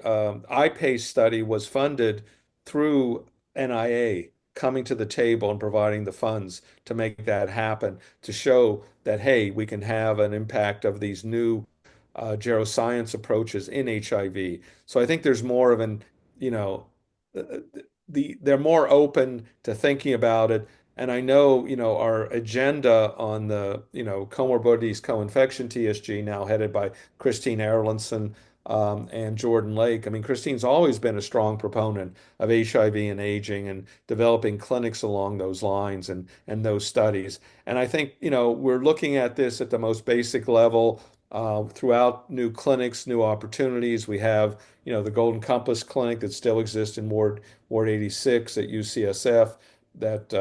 IPACE study was funded through NIA coming to the table and providing the funds to make that happen, to show that, hey, we can have an impact of these new geroscience approaches in HIV. So I think there's more of an, you know, they're more open to thinking about it. And I know, our agenda on the, comorbidities, co-infection TSG, now headed by Christine Erlandson and Jordan Lake. I mean, Christine's always been a strong proponent of HIV and aging and developing clinics along those lines and those studies. And I think, we're looking at this at the most basic level. throughout new clinics, new opportunities. We have, the Golden Compass Clinic that still exists in Ward 86 at UCSF that,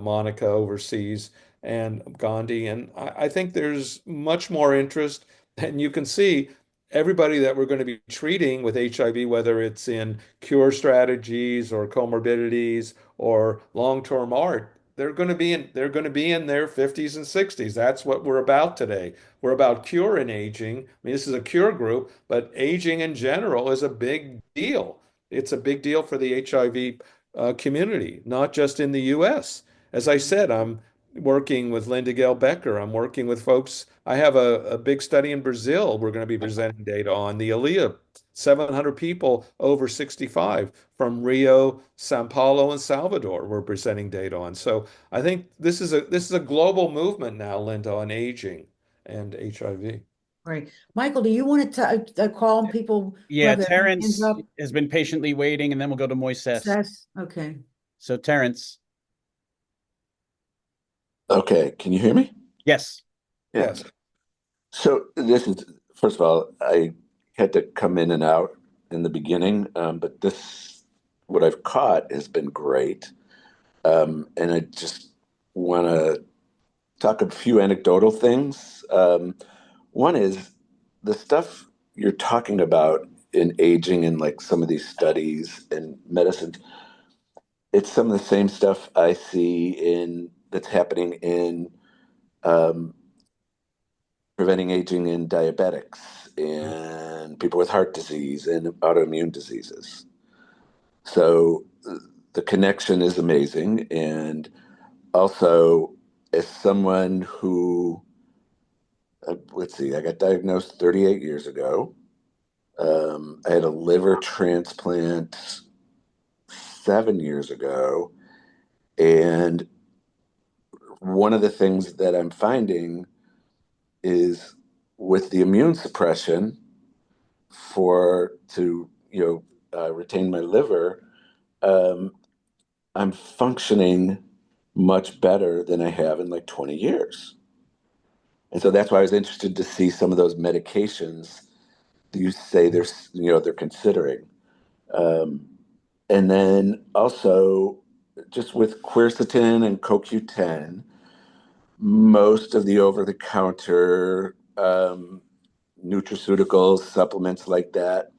Monica oversees and Gandhi. And I think there's much more interest. And you can see everybody that we're going to be treating with HIV, whether it's in cure strategies or comorbidities or long-term art, they're going to be in their 50s and 60s. That's what we're about today. We're about cure and aging. I mean, this is a cure group, but aging in general is a big deal. It's a big deal for the HIV community, not just in the US. As I said, I'm working with Linda Gale Becker. I'm working with folks. I have a big study in Brazil we're going to be presenting data on the ALIA, 700 people over 65 from Rio, Sao Paulo, and Salvador we're presenting data on. So I think this is a global movement now, Linda, on aging and HIV. Right. Michael, do you want to call on people who Yeah, have their hands Terrence up? has been patiently waiting, and then we'll go to Moisés. Seth? Okay. So Terrence, Okay, can you hear me? yes. Yeah. Yes. So this is, first of all, I had to come in and out in the beginning, but what I've caught has been great. And I just want to talk a few anecdotal things. One is the stuff you're talking about in aging and like some of these studies in medicine. It's some of the same stuff I see that's happening in um, preventing aging in diabetics and people with heart disease and autoimmune diseases. So the connection is amazing. And also, as someone who, let's see, I got diagnosed 38 years ago. I had a liver transplant 7 years ago. And one of the things that I'm finding is with the immune suppression to retain my liver, um, I'm functioning much better than I have in like 20 years. And so that's why I was interested to see some of those medications that you say they're considering. Um, and then also just with quercetin and CoQ10, most of the over-the-counter nutraceuticals, supplements like that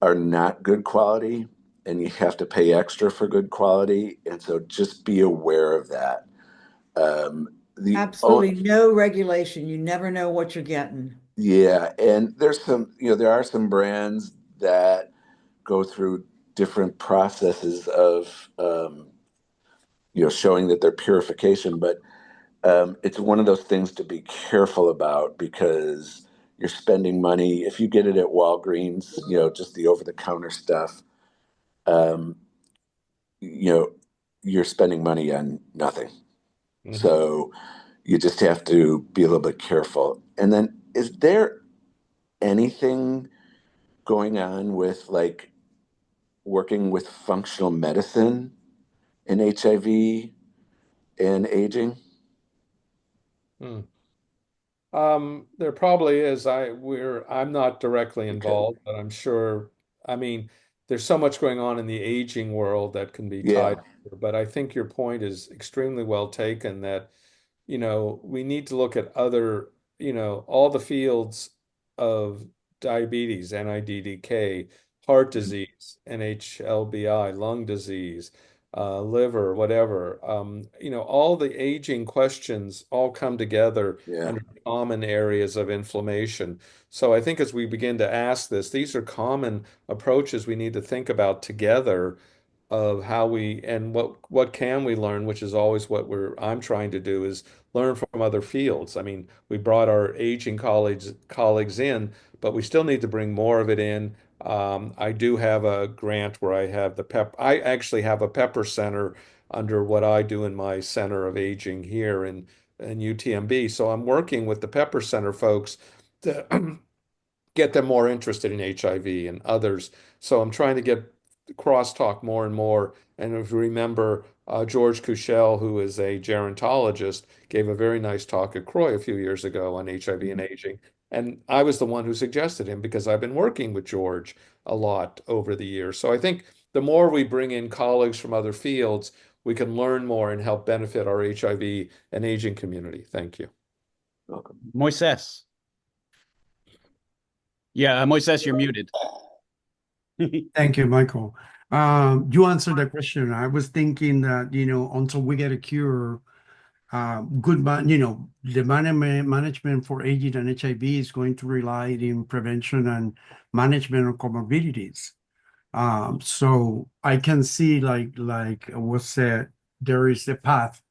are not good quality, and you have to pay extra for good quality. And so just be aware of that. Absolutely no regulation. You never know what you're getting. Yeah, and there are some brands that go through different processes of showing that they're purification, but it's one of those things to be careful about because you're spending money. If you get it at Walgreens, just the over-the-counter stuff, um, you know, you're spending money on nothing. Mhm. So you just have to be a little bit careful. And then, is there anything going on with like working with functional medicine in HIV and aging? Hmm. There probably is. I'm not directly Okay. involved, but I'm sure. I mean, there's so much going on in the aging world that can be Yeah. tied. But I think your point is extremely well taken that, we need to look at other, all the fields of diabetes, NIDDK, heart disease, NHLBI, lung disease, liver, whatever. All the aging questions all come together Yeah. under common areas of inflammation. So I think as we begin to ask this, these are common approaches we need to think about together of how we and what can we learn, which is always what I'm trying to do is learn from other fields. I mean, we brought our aging colleagues in, but we still need to bring more of it in. I do have a grant where I actually have a pepper center under what I do in my center of aging here in UTMB. So I'm working with the pepper center folks to get them more interested in HIV and others. So I'm trying to get crosstalk more and more. And if you remember, George Kuchel, who is a gerontologist, gave a very nice talk at Croy a few years ago on HIV and aging. And I was the one who suggested him because I've been working with George a lot over the years. So I think the more we bring in colleagues from other fields, we can learn more and help benefit our HIV and aging community. Thank you. Welcome. Moisés. Yeah, Moisés, you're muted. Thank you, Michael. You answered the question. I was thinking that, until we get a cure, the management for aging and HIV is going to rely in prevention and management of comorbidities. So I can see, like was said, there is a path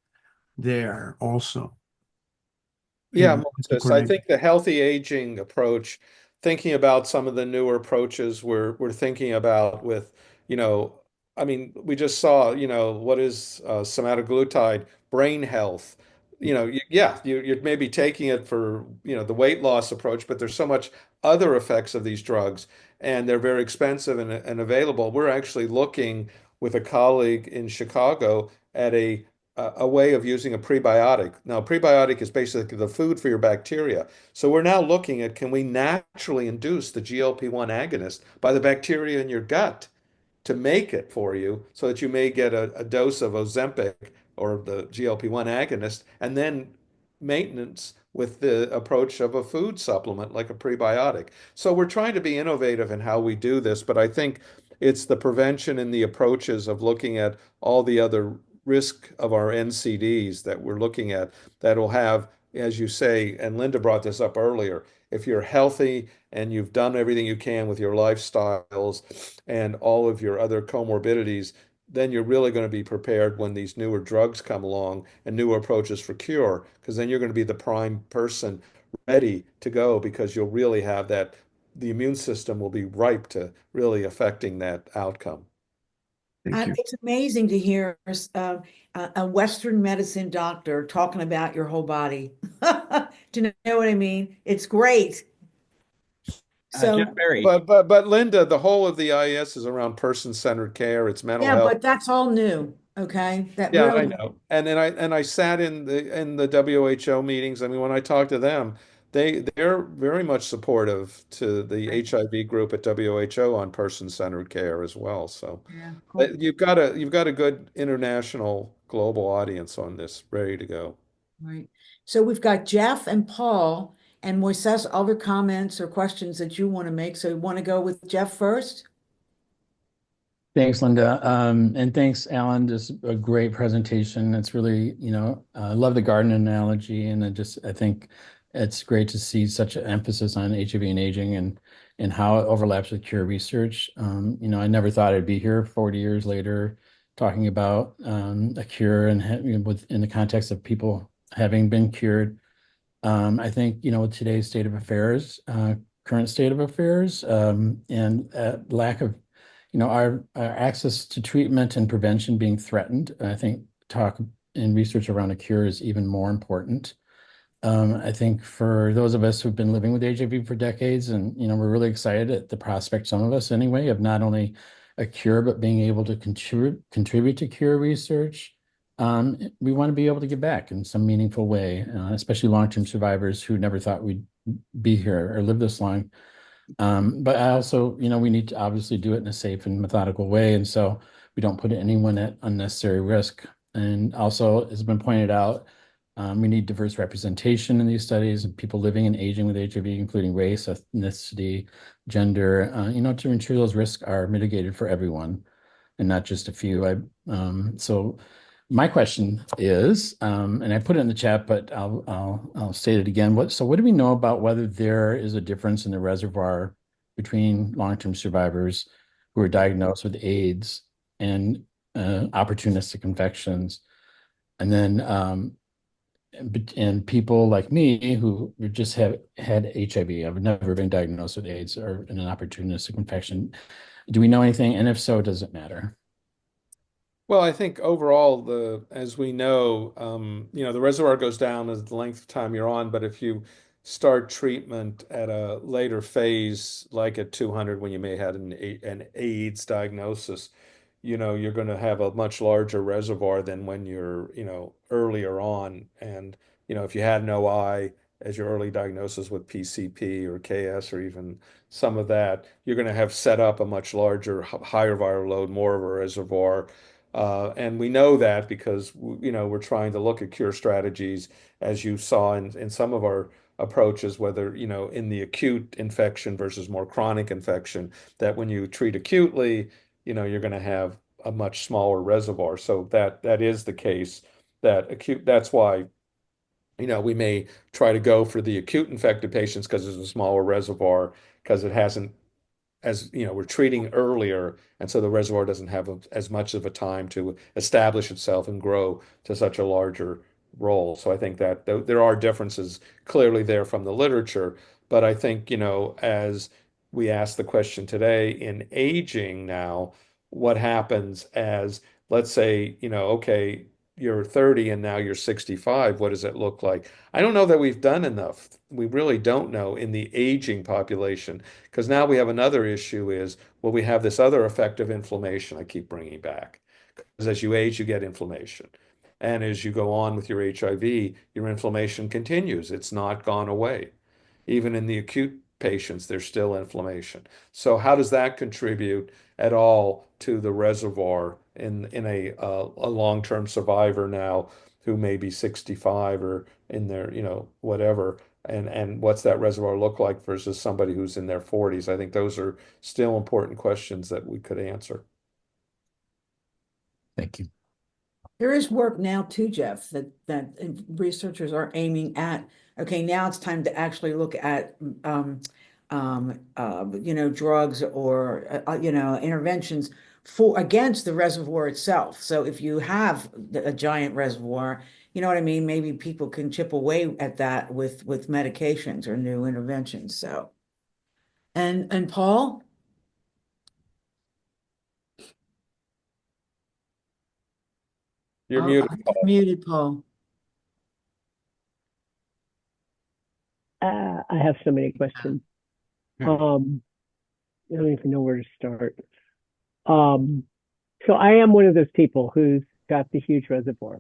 there also. Yeah, to Moses, I connect. think the healthy aging approach, thinking about some of the newer approaches we're thinking about with, you know, I mean, we just saw, what is semaglutide, brain health. Yeah, you're maybe taking it for, the weight loss approach, but there's so much other effects of these drugs, and they're very expensive and available. We're actually looking with a colleague in Chicago at a way of using a prebiotic. Now, prebiotic is basically the food for your bacteria. So we're now looking at, can we naturally induce the GLP-1 agonist by the bacteria in your gut to make it for you so that you may get a dose of Ozempic or the GLP-1 agonist, and then maintenance with the approach of a food supplement like a prebiotic. So we're trying to be innovative in how we do this, but I think it's the prevention and the approaches of looking at all the other risk of our NCDs that we're looking at that will have, as you say, and Linda brought this up earlier, if you're healthy and you've done everything you can with your lifestyles and all of your other comorbidities, then you're really going to be prepared when these newer drugs come along and new approaches for cure, because then you're going to be the prime person ready to go because you'll really have that, the immune system will be ripe to really affecting that outcome. Thank you. It's amazing to hear a Western medicine doctor talking about your whole body. Do you know what I mean? It's great. So, Jeff Berry. But Linda, the whole of the IS is around person-centered care. It's mental yeah, health. but that's all new, okay? That Yeah, I really, know. And then I sat in the WHO meetings. I mean, when I talked to them, they're very much supportive to the HIV group at WHO on person-centered care as well. So yeah, cool. you've got a good international global audience on this ready to go. Right. So we've got Jeff and Paul and Moises, other comments or questions that you want to make. So you want to go with Jeff first? Thanks, Linda. And thanks, Alan. Just a great presentation. It's really, I love the garden analogy, and I think it's great to see such an emphasis on HIV and aging and how it overlaps with cure research. I never thought I'd be here 40 years later talking about a cure and in the context of people having been cured. I think, with today's state of affairs, current state of affairs, and lack of our access to treatment and prevention being threatened, I think talk and research around a cure is even more important. I think for those of us who've been living with HIV for decades, and we're really excited at the prospect, some of us anyway, of not only a cure but being able to contribute to cure research. We want to be able to give back in some meaningful way, especially long-term survivors who never thought we'd be here or live this long. But I also, we need to obviously do it in a safe and methodical way. And so we don't put anyone at unnecessary risk. And also, as has been pointed out, we need diverse representation in these studies of people living and aging with HIV, including race, ethnicity, gender, to ensure those risks are mitigated for everyone and not just a few. So my question is, and I put it in the chat, but I'll state it again. What do we know about whether there is a difference in the reservoir between long-term survivors who are diagnosed with AIDS and opportunistic infections, and then and people like me who just have had HIV? I've never been diagnosed with AIDS or an opportunistic infection. Do we know anything? And if so, does it matter? Well, I think overall, as we know, the reservoir goes down as the length of time you're on, but if you start treatment at a later phase, like at 200, when you may have an AIDS diagnosis, you're going to have a much larger reservoir than when you're, earlier on. And, if you had no eye as your early diagnosis with PCP or KS or even some of that, you're going to have set up a much larger, higher viral load, more of a reservoir. And we know that because, we're trying to look at cure strategies, as you saw in some of our approaches, whether, in the acute infection versus more chronic infection, that when you treat acutely, you're going to have a much smaller reservoir. So that is the case that's why, we may try to go for the acute infected patients because there's a smaller reservoir because it hasn't as we're treating earlier, and so the reservoir doesn't have as much of a time to establish itself and grow to such a larger role. So I think that there are differences clearly there from the literature, but I think, as we asked the question today in aging now, what happens as, let's say, okay, you're 30 and now you're 65, what does it look like? I don't know that we've done enough. We really don't know in the aging population, because now we have another issue is, well, we have this other effect of inflammation I keep bringing back. Because as you age, you get inflammation. And as you go on with your HIV, your inflammation continues. It's not gone away. Even in the acute patients, there's still inflammation. So how does that contribute at all to the reservoir in a long-term survivor now who may be 65 or in their, whatever, and what's that reservoir look like versus somebody who's in their 40s? I think those are still important questions that we could answer. Thank you. There is work now too, Jeff, that researchers are aiming at. Okay, now it's time to actually look at drugs or interventions against the reservoir itself. So if you have a giant reservoir, you know what I mean? Maybe people can chip away at that with medications or new interventions. So, and Paul? You're muted, I'm Paul. muted, Paul. I have so many questions. I don't even know where to start. So I am one of those people who's got the huge reservoir.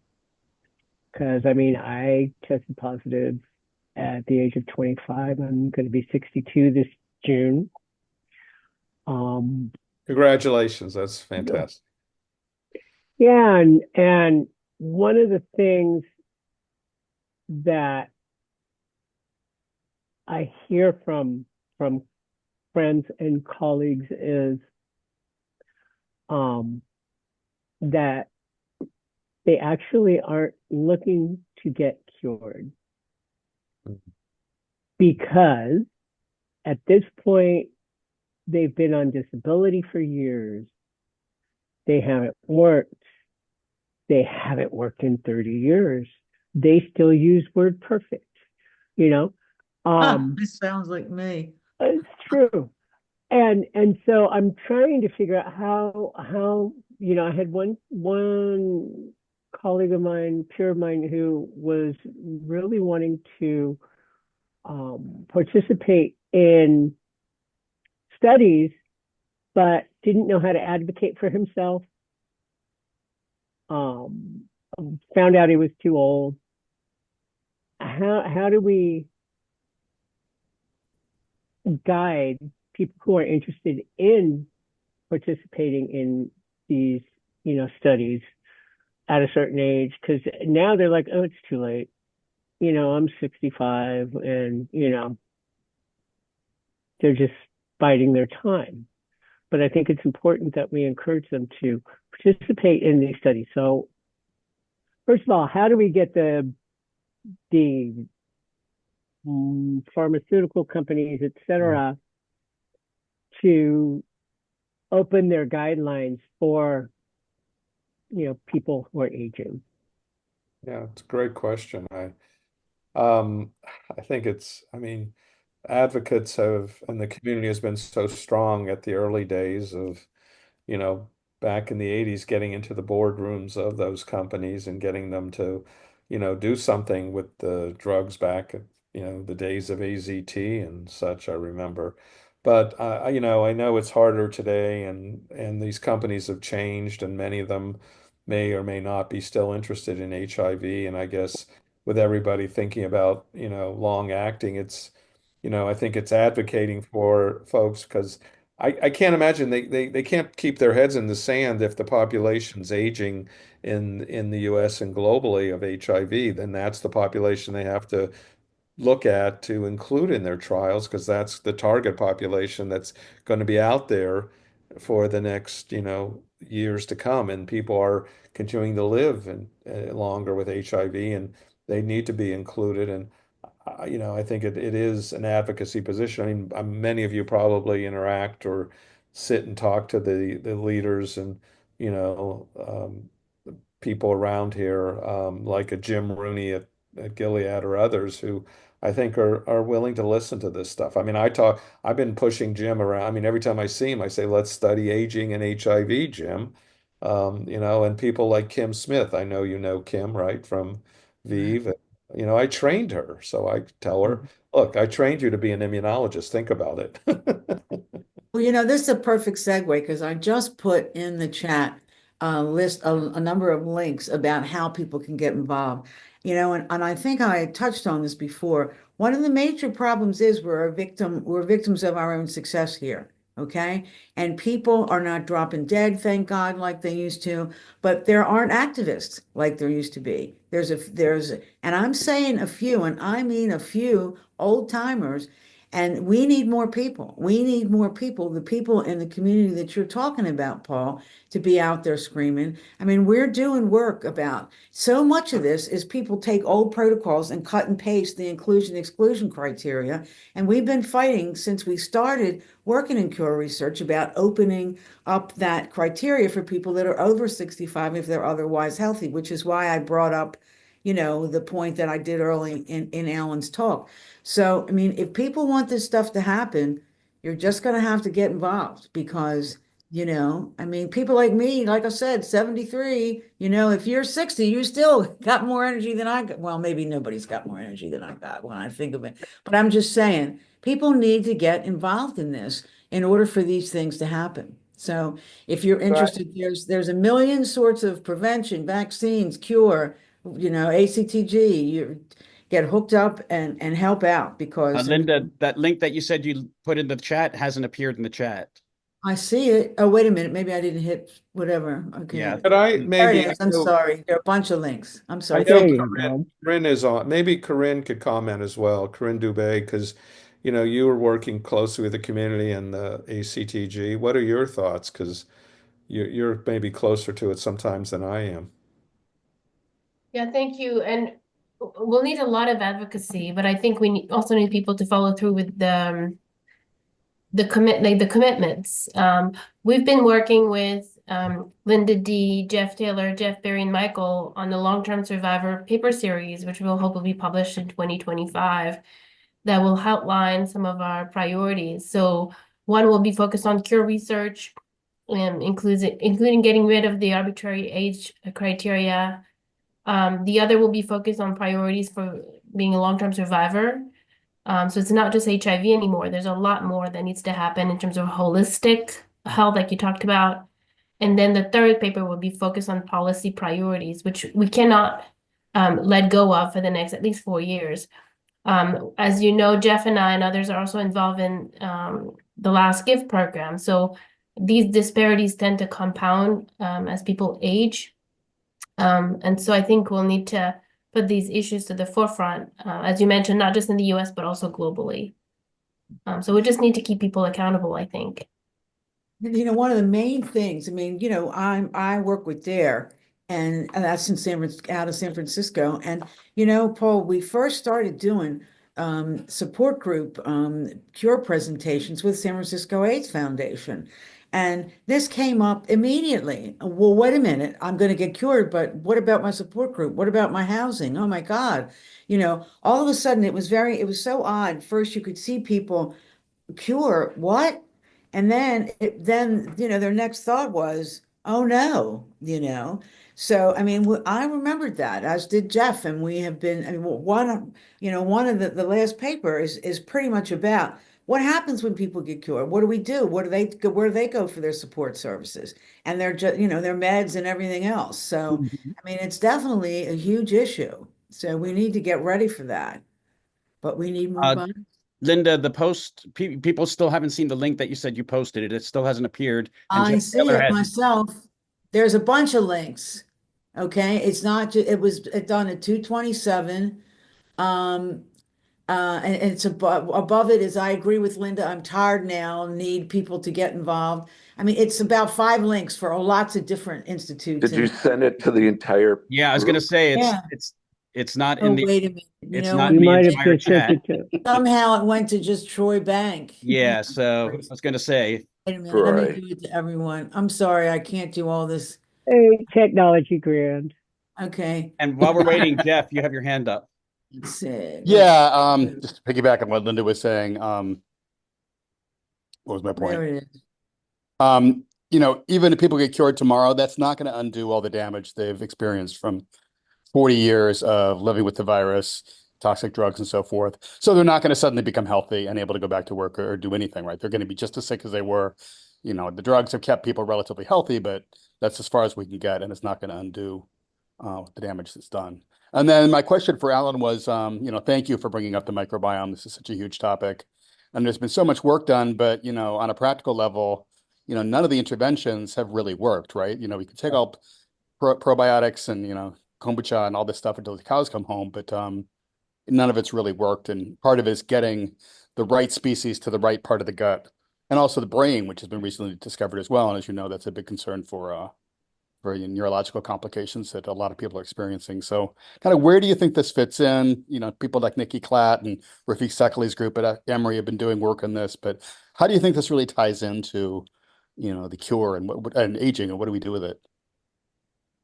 Because I tested positive at the age of 25. I'm going to be 62 this June. Congratulations. That's fantastic. Yeah, and one of the things that I hear from friends and colleagues is that they actually aren't looking to get cured because at this point they've been on disability for years. They haven't worked. They haven't worked in 30 years. They still use word perfect, This sounds like me. It's true. And so I'm trying to figure out how I had one colleague of mine, peer of mine, who was really wanting to participate in studies, but didn't know how to advocate for himself. Found out he was too old. How do we guide people who are interested in participating in these, studies at a certain age? Because now they're like, oh, it's too late. I'm 65 and, they're just biding their time. But I think it's important that we encourage them to participate in these studies. So first of all, how do we get the pharmaceutical companies, et cetera, to open their guidelines for people who are aging? Yeah, it's a great question. I think advocates and the community has been so strong at the early days of, you know, back in the 80s, getting into the boardrooms of those companies and getting them to, do something with the drugs back at, the days of AZT and such, I remember. But I know it's harder today, and these companies have changed, and many of them may or may not be still interested in HIV. And I guess with everybody thinking about, long acting. I think it's advocating for folks because I can't imagine they can't keep their heads in the sand if the population's aging in the US and globally of HIV, then that's the population they have to look at to include in their trials because that's the target population that's going to be out there for the next, years to come. And people are continuing to live and longer with HIV, and they need to be included. And I think it is an advocacy position. I mean, many of you probably interact or sit and talk to the leaders and people around here, like a Jim Rooney at Gilead or others who I think are willing to listen to this stuff. I mean, I've been pushing Jim around. I mean, every time I see him, I say, let's study aging and HIV, Jim. And people like Kim Smith. I know you know Kim, right, from Vive. I trained her, so I tell her, look, I trained you to be an immunologist. Think about it. Well, this is a perfect segue because I just put in the chat a number of links about how people can get involved. And I think I touched on this before. One of the major problems is we're victims of our own success here. Okay. And people are not dropping dead, thank God, like they used to, but there aren't activists like there used to be. And I'm saying a few, and I mean a few old timers. And we need more people. We need more people, the people in the community that you're talking about, Paul, to be out there screaming. I mean, we're doing work about so much of this is people take old protocols and cut and paste the inclusion exclusion criteria. And we've been fighting since we started working in cure research about opening up that criteria for people that are over 65 if they're otherwise healthy, which is why I brought up, the point that I did early in Alan's talk. So, I mean, if people want this stuff to happen, you're just going to have to get involved because, I mean, people like me, like I said, 73, if you're 60, you still got more energy than I got. Well, maybe nobody's got more energy than I got when I think of it. But I'm just saying, people need to get involved in this in order for these things to happen. So if you're interested, there's a million sorts of prevention, vaccines, cure, ACTG, you get hooked up and help out because Linda, that link that you said you put in the chat hasn't appeared in the chat. I see it. Oh, wait a minute. Maybe I didn't hit whatever. Okay. Yeah. But I There maybe it is. I'm sorry. There are a bunch of links. I'm I sorry. know There you go. Corinne is on. Maybe Corinne could comment as well. Corinne Dubé, because you were working closely with the community and the ACTG. What are your thoughts? Because you're maybe closer to it sometimes than I am. Yeah, thank you. And we'll need a lot of advocacy, but I think we also need people to follow through with the commitments. We've been working with Linda D, Jeff Taylor, Jeff Berry, and Michael on the long-term survivor paper series, which we'll hope will be published in 2025, that will outline some of our priorities. So one will be focused on cure research, including getting rid of the arbitrary age criteria. The other will be focused on priorities for being a long-term survivor. So it's not just HIV anymore. There's a lot more that needs to happen in terms of holistic health, like you talked about. And then the third paper will be focused on policy priorities, which we cannot let go of for the next at least 4 years. As you know, Jeff and I and others are also involved in the Last Give program. So these disparities tend to compound as people age. And so I think we'll need to put these issues to the forefront, as you mentioned, not just in the US, but also globally. So we just need to keep people accountable, I think. One of the main things, I mean, I work with DARE and that's out of San Francisco. And, Paul, we first started doing support group cure presentations with San Francisco AIDS Foundation. And this came up immediately. Well, wait a minute, I'm going to get cured, but what about my support group? What about my housing? Oh my God. All of a sudden it was so odd. First, you could see people cure, what? And then their next thought was, oh no. So, I mean, I remembered that, as did Jeff, and we have been, I mean, one of the last paper is pretty much about what happens when people get cured. What do we do? Where do they go for their support services and their meds and everything else? So, I mean, it's definitely a huge issue. So we need to get ready for that, but we need more Uh, funds. Linda, the post, people still haven't seen the link that you said you posted it. It still hasn't appeared. And I Jeff see Taylor it had, myself. There's a bunch of links. Okay, it's not, it was done at 2:27. And it's above it is, I agree with Linda, I'm tired now, need people to get involved. I mean, it's about 5 links for lots of different institutes. Did you send it to the entire yeah, I was going to group? say Yeah. it's not Oh, in the, wait a minute. it's not You in the might have entire just sent chat. it to. Somehow it went to just Troy Bank. Yeah, so I was going to say, Wait a minute, let me Right. do it to everyone. I'm sorry, I can't do all this. Hey, technology grand. Okay, and while we're waiting, Jeff, you have your hand up. let's see. Yeah, just to piggyback on what Linda was saying, what was my There point? it is. Even if people get cured tomorrow, that's not going to undo all the damage they've experienced from 40 years of living with the virus, toxic drugs, and so forth. So they're not going to suddenly become healthy and able to go back to work or do anything, right? They're going to be just as sick as they were. The drugs have kept people relatively healthy, but that's as far as we can get, and it's not going to undo the damage that's done. And then my question for Alan was, thank you for bringing up the microbiome. This is such a huge topic, and there's been so much work done, but on a practical level, none of the interventions have really worked, right? We could take all probiotics and kombucha and all this stuff until the cows come home, but none of it's really worked. And part of it is getting the right species to the right part of the gut, and also the brain, which has been recently discovered as well. And as you know, that's a big concern for neurological complications that a lot of people are experiencing. So kind of where do you think this fits in? People like Nikki Klatt and Rafik Sekali's group at Emory have been doing work on this, but how do you think this really ties into, the cure and aging, and what do we do with it?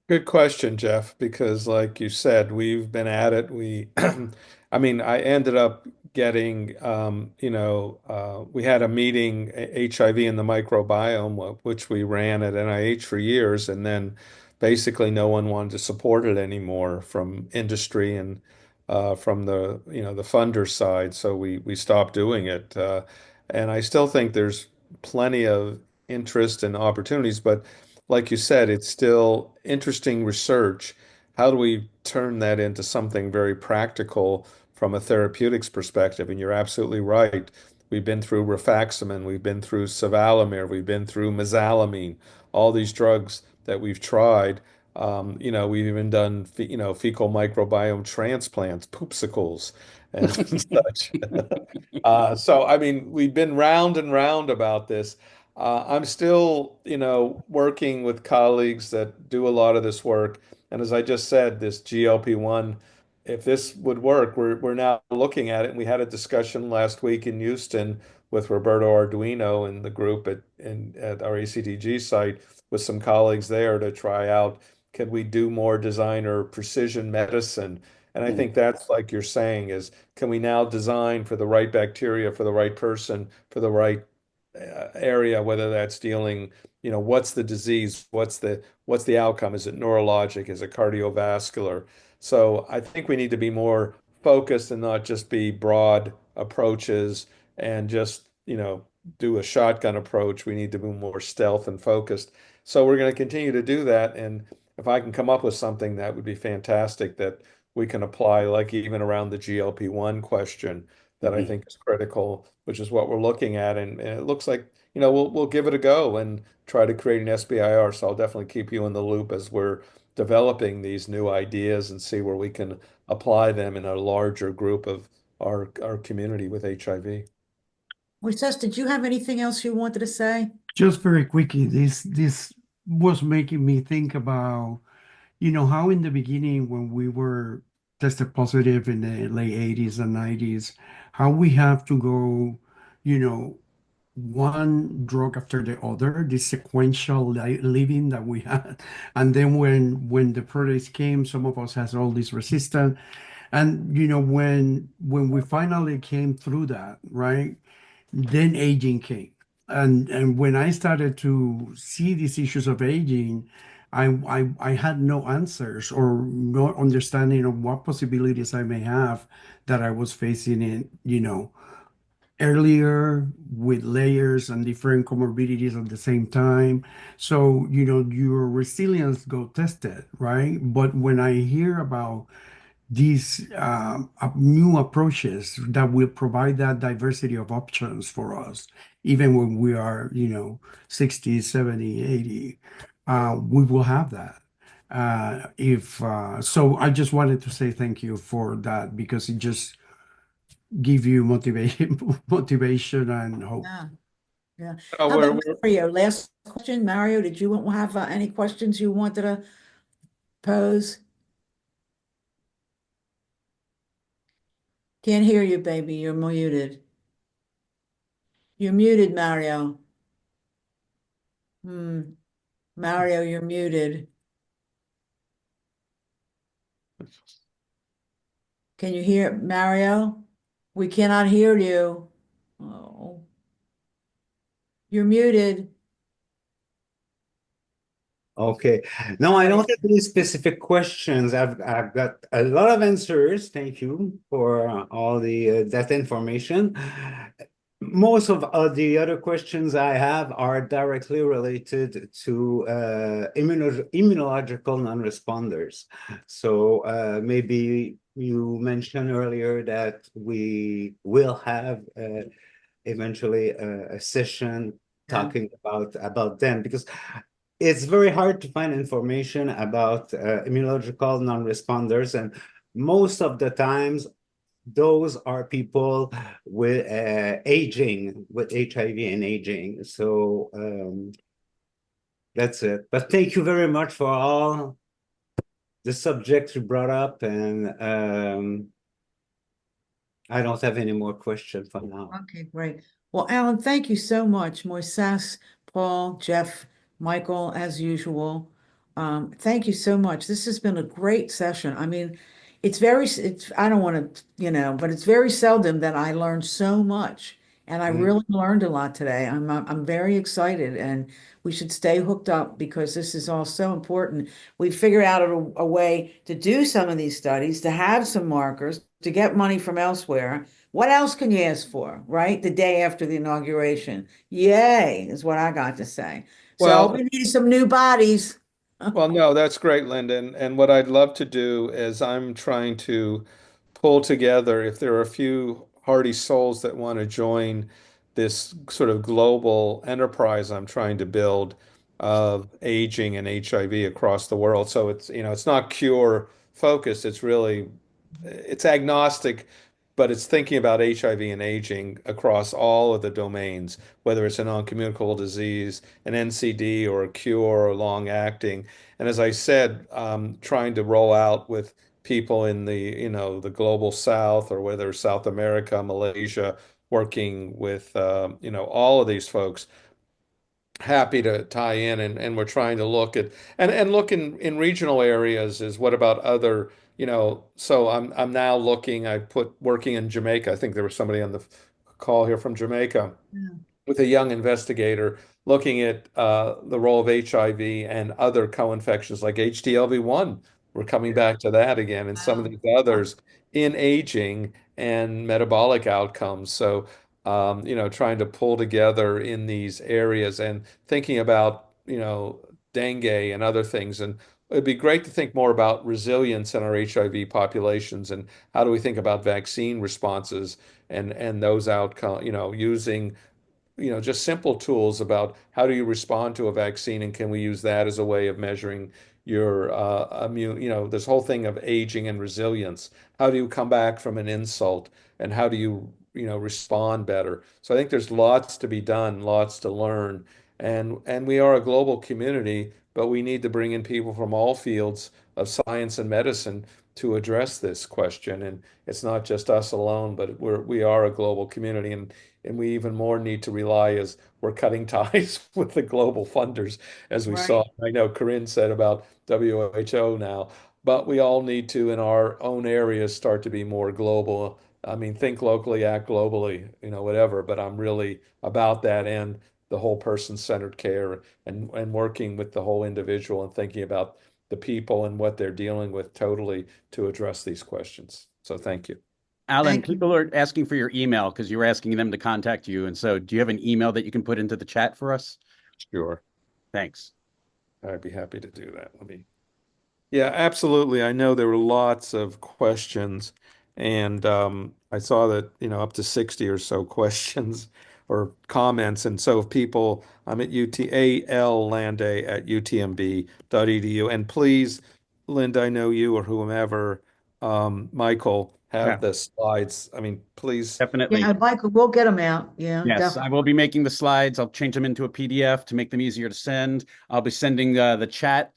Good question, Jeff, because like you said, we've been at it. I mean, I ended up getting, we had a meeting, HIV and the microbiome, which we ran at NIH for years, and then basically no one wanted to support it anymore from industry and from the funder side, so we stopped doing it. And I still think there's plenty of interest and opportunities, but like you said, it's still interesting research. How do we turn that into something very practical from a therapeutics perspective? And you're absolutely right. We've been through rifaximin, we've been through sevelamer, we've been through mesalamine, all these drugs that we've tried. We've even done, fecal microbiome transplants, poopsicles, and such. So, I mean, we've been round and round about this. I'm still, working with colleagues that do a lot of this work. And as I just said, this GLP-1, if this would work, we're now looking at it. And we had a discussion last week in Houston with Roberto Arduino and the group at our ACDG site with some colleagues there to try out, can we do more designer precision medicine? And I think that's like you're saying is, can we now design for the right bacteria, for the right person, for the right area, whether that's dealing, what's the disease, what's the outcome? Is it neurologic? Is it cardiovascular? So I think we need to be more focused and not just be broad approaches and just, do a shotgun approach. We need to be more stealth and focused. So we're going to continue to do that. And if I can come up with something that would be fantastic that we can apply, like even around the GLP-1 question that I think is critical, which is what we're looking at. And it looks like, we'll give it a go and try to create an SBIR. So I'll definitely keep you in the loop as we're developing these new ideas and see where we can apply them in a larger group of our community with HIV. Moises, did you have anything else you wanted to say? Just very quickly, this was making me think about, how in the beginning when we were tested positive in the late 80s and 90s, how we have to go, you know, one drug after the other, this sequential living that we had. And then when the protease came, some of us has all this resistance. And when we finally came through that, right? Then aging came. And when I started to see these issues of aging, I had no answers or no understanding of what possibilities I may have that I was facing in, earlier with layers and different comorbidities at the same time. So, your resilience go tested, right? But when I hear about these new approaches that will provide that diversity of options for us, even when we are, 60, 70, 80, we will have that. If so, I just wanted to say thank you for that because it just give you motivation and hope. Yeah, yeah. Oh, How about we're Mario? Last question, Mario, did you have any questions you wanted to pose? Can't hear you, baby. You're muted. You're muted, Mario. Mario, you're muted. Can you hear Mario? We cannot hear you. Oh, you're muted. Okay. No, All I right. don't have any specific questions. I've got a lot of answers. Thank you for all the that information. Most of the other questions I have are directly related to immunological non-responders. So maybe you mentioned earlier that we will have eventually a session Yeah. talking about them because it's very hard to find information about immunological non-responders, and most of the times those are people with aging, with HIV and aging. So that's it. But thank you very much for all the subjects you brought up, and I don't have any more questions for now. Okay, great. Well, Alan, thank you so much. Moisés, Paul, Jeff, Michael, as usual. Thank you so much. This has been a great session. I mean, I don't want to, but it's very seldom that I learn so much. And I really learned a lot today. I'm very excited, and we should stay hooked up because this is all so important. We figured out a way to do some of these studies, to have some markers, to get money from elsewhere. What else can you ask for, right? The day after the inauguration. Yay, is what I got to say. So well. we need some new bodies. Well, no, that's great, Lyndon. And what I'd love to do is I'm trying to pull together, if there are a few hardy souls that want to join this sort of global enterprise I'm trying to build of aging and HIV across the world. So it's not cure focused. It's agnostic, but it's thinking about HIV and aging across all of the domains, whether it's a non-communicable disease, an NCD, or a cure or long acting. And as I said, trying to roll out with people in the global South, or whether South America, Malaysia, working with all of these folks. Happy to tie in, and we're trying to look at and look in regional areas is what about other, so I'm now looking, I put working in Jamaica. I think there was somebody on the call here from Jamaica Yeah. with a young investigator looking at the role of HIV and other co-infections like HTLV1. We're coming back to that again, and some of Wow. these others in aging and metabolic outcomes. So, trying to pull together in these areas and thinking about, dengue and other things. And it'd be great to think more about resilience in our HIV populations and how do we think about vaccine responses and those outcomes, using just simple tools about how do you respond to a vaccine, and can we use that as a way of measuring your immune, this whole thing of aging and resilience. How do you come back from an insult, and how do you, respond better? So I think there's lots to be done, lots to learn, and we are a global community, but we need to bring in people from all fields of science and medicine to address this question. And it's not just us alone, but we are a global community, and we even more need to rely as we're cutting ties with the global funders, as we saw. Right. I know Corinne said about WHO now, but we all need to, in our own areas, start to be more global. I mean, think locally, act globally, whatever. But I'm really about that, and the whole person-centered care, and working with the whole individual and thinking about the people and what they're dealing with totally to address these questions. So thank you. Alan, Thank you. people are asking for your email because you were asking them to contact you. And so do you have an email that you can put into the chat for us? Sure. Thanks. I'd be happy to do that. Yeah, absolutely. I know there were lots of questions, and I saw that, up to 60 or so questions or comments. And so if people, I'm at UTAL Landay at utmb.edu. And please, Linda, I know you or whomever, Michael, Yeah, have the slides. I mean, please. definitely. Yeah, Michael, we'll get them out. Yeah, Yes, I definitely. will be making the slides. I'll change them into a PDF to make them easier to send. I'll be sending the chat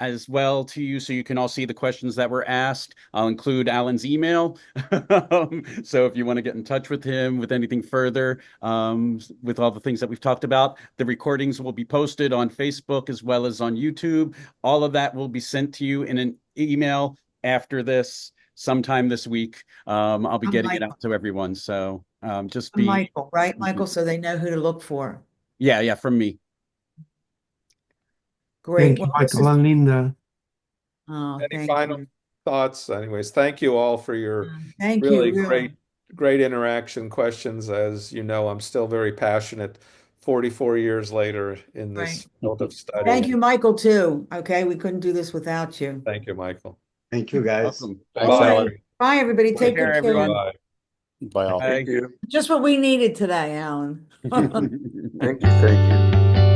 as well to you so you can all see the questions that were asked. I'll include Alan's email. So if you want to get in touch with him with anything further, with all the things that we've talked about, the recordings will be posted on Facebook as well as on YouTube. All of that will be sent to you in an email after this sometime this week. I'll be I'm getting it Michael. out to everyone. So just I'm be Michael, right, Michael? So they know who to look for. yeah, from me. Great. Thank you, Well, this Michael is, and Linda. oh, Any thank final you. thoughts? Anyways, thank you all for your Thank you, really really. great interaction questions. As you know, I'm still very passionate 44 years later in Right. this field of study. Thank you, Michael, too. Okay, we couldn't do this without you. Thank you, Michael. Thank you, guys. Welcome. Thanks, Bye. Alan. Bye, everybody. Take Take care, good care. everyone. Bye. Bye all. Bye. Thank you. Just what we needed today, Alan. Thank you. Thank you.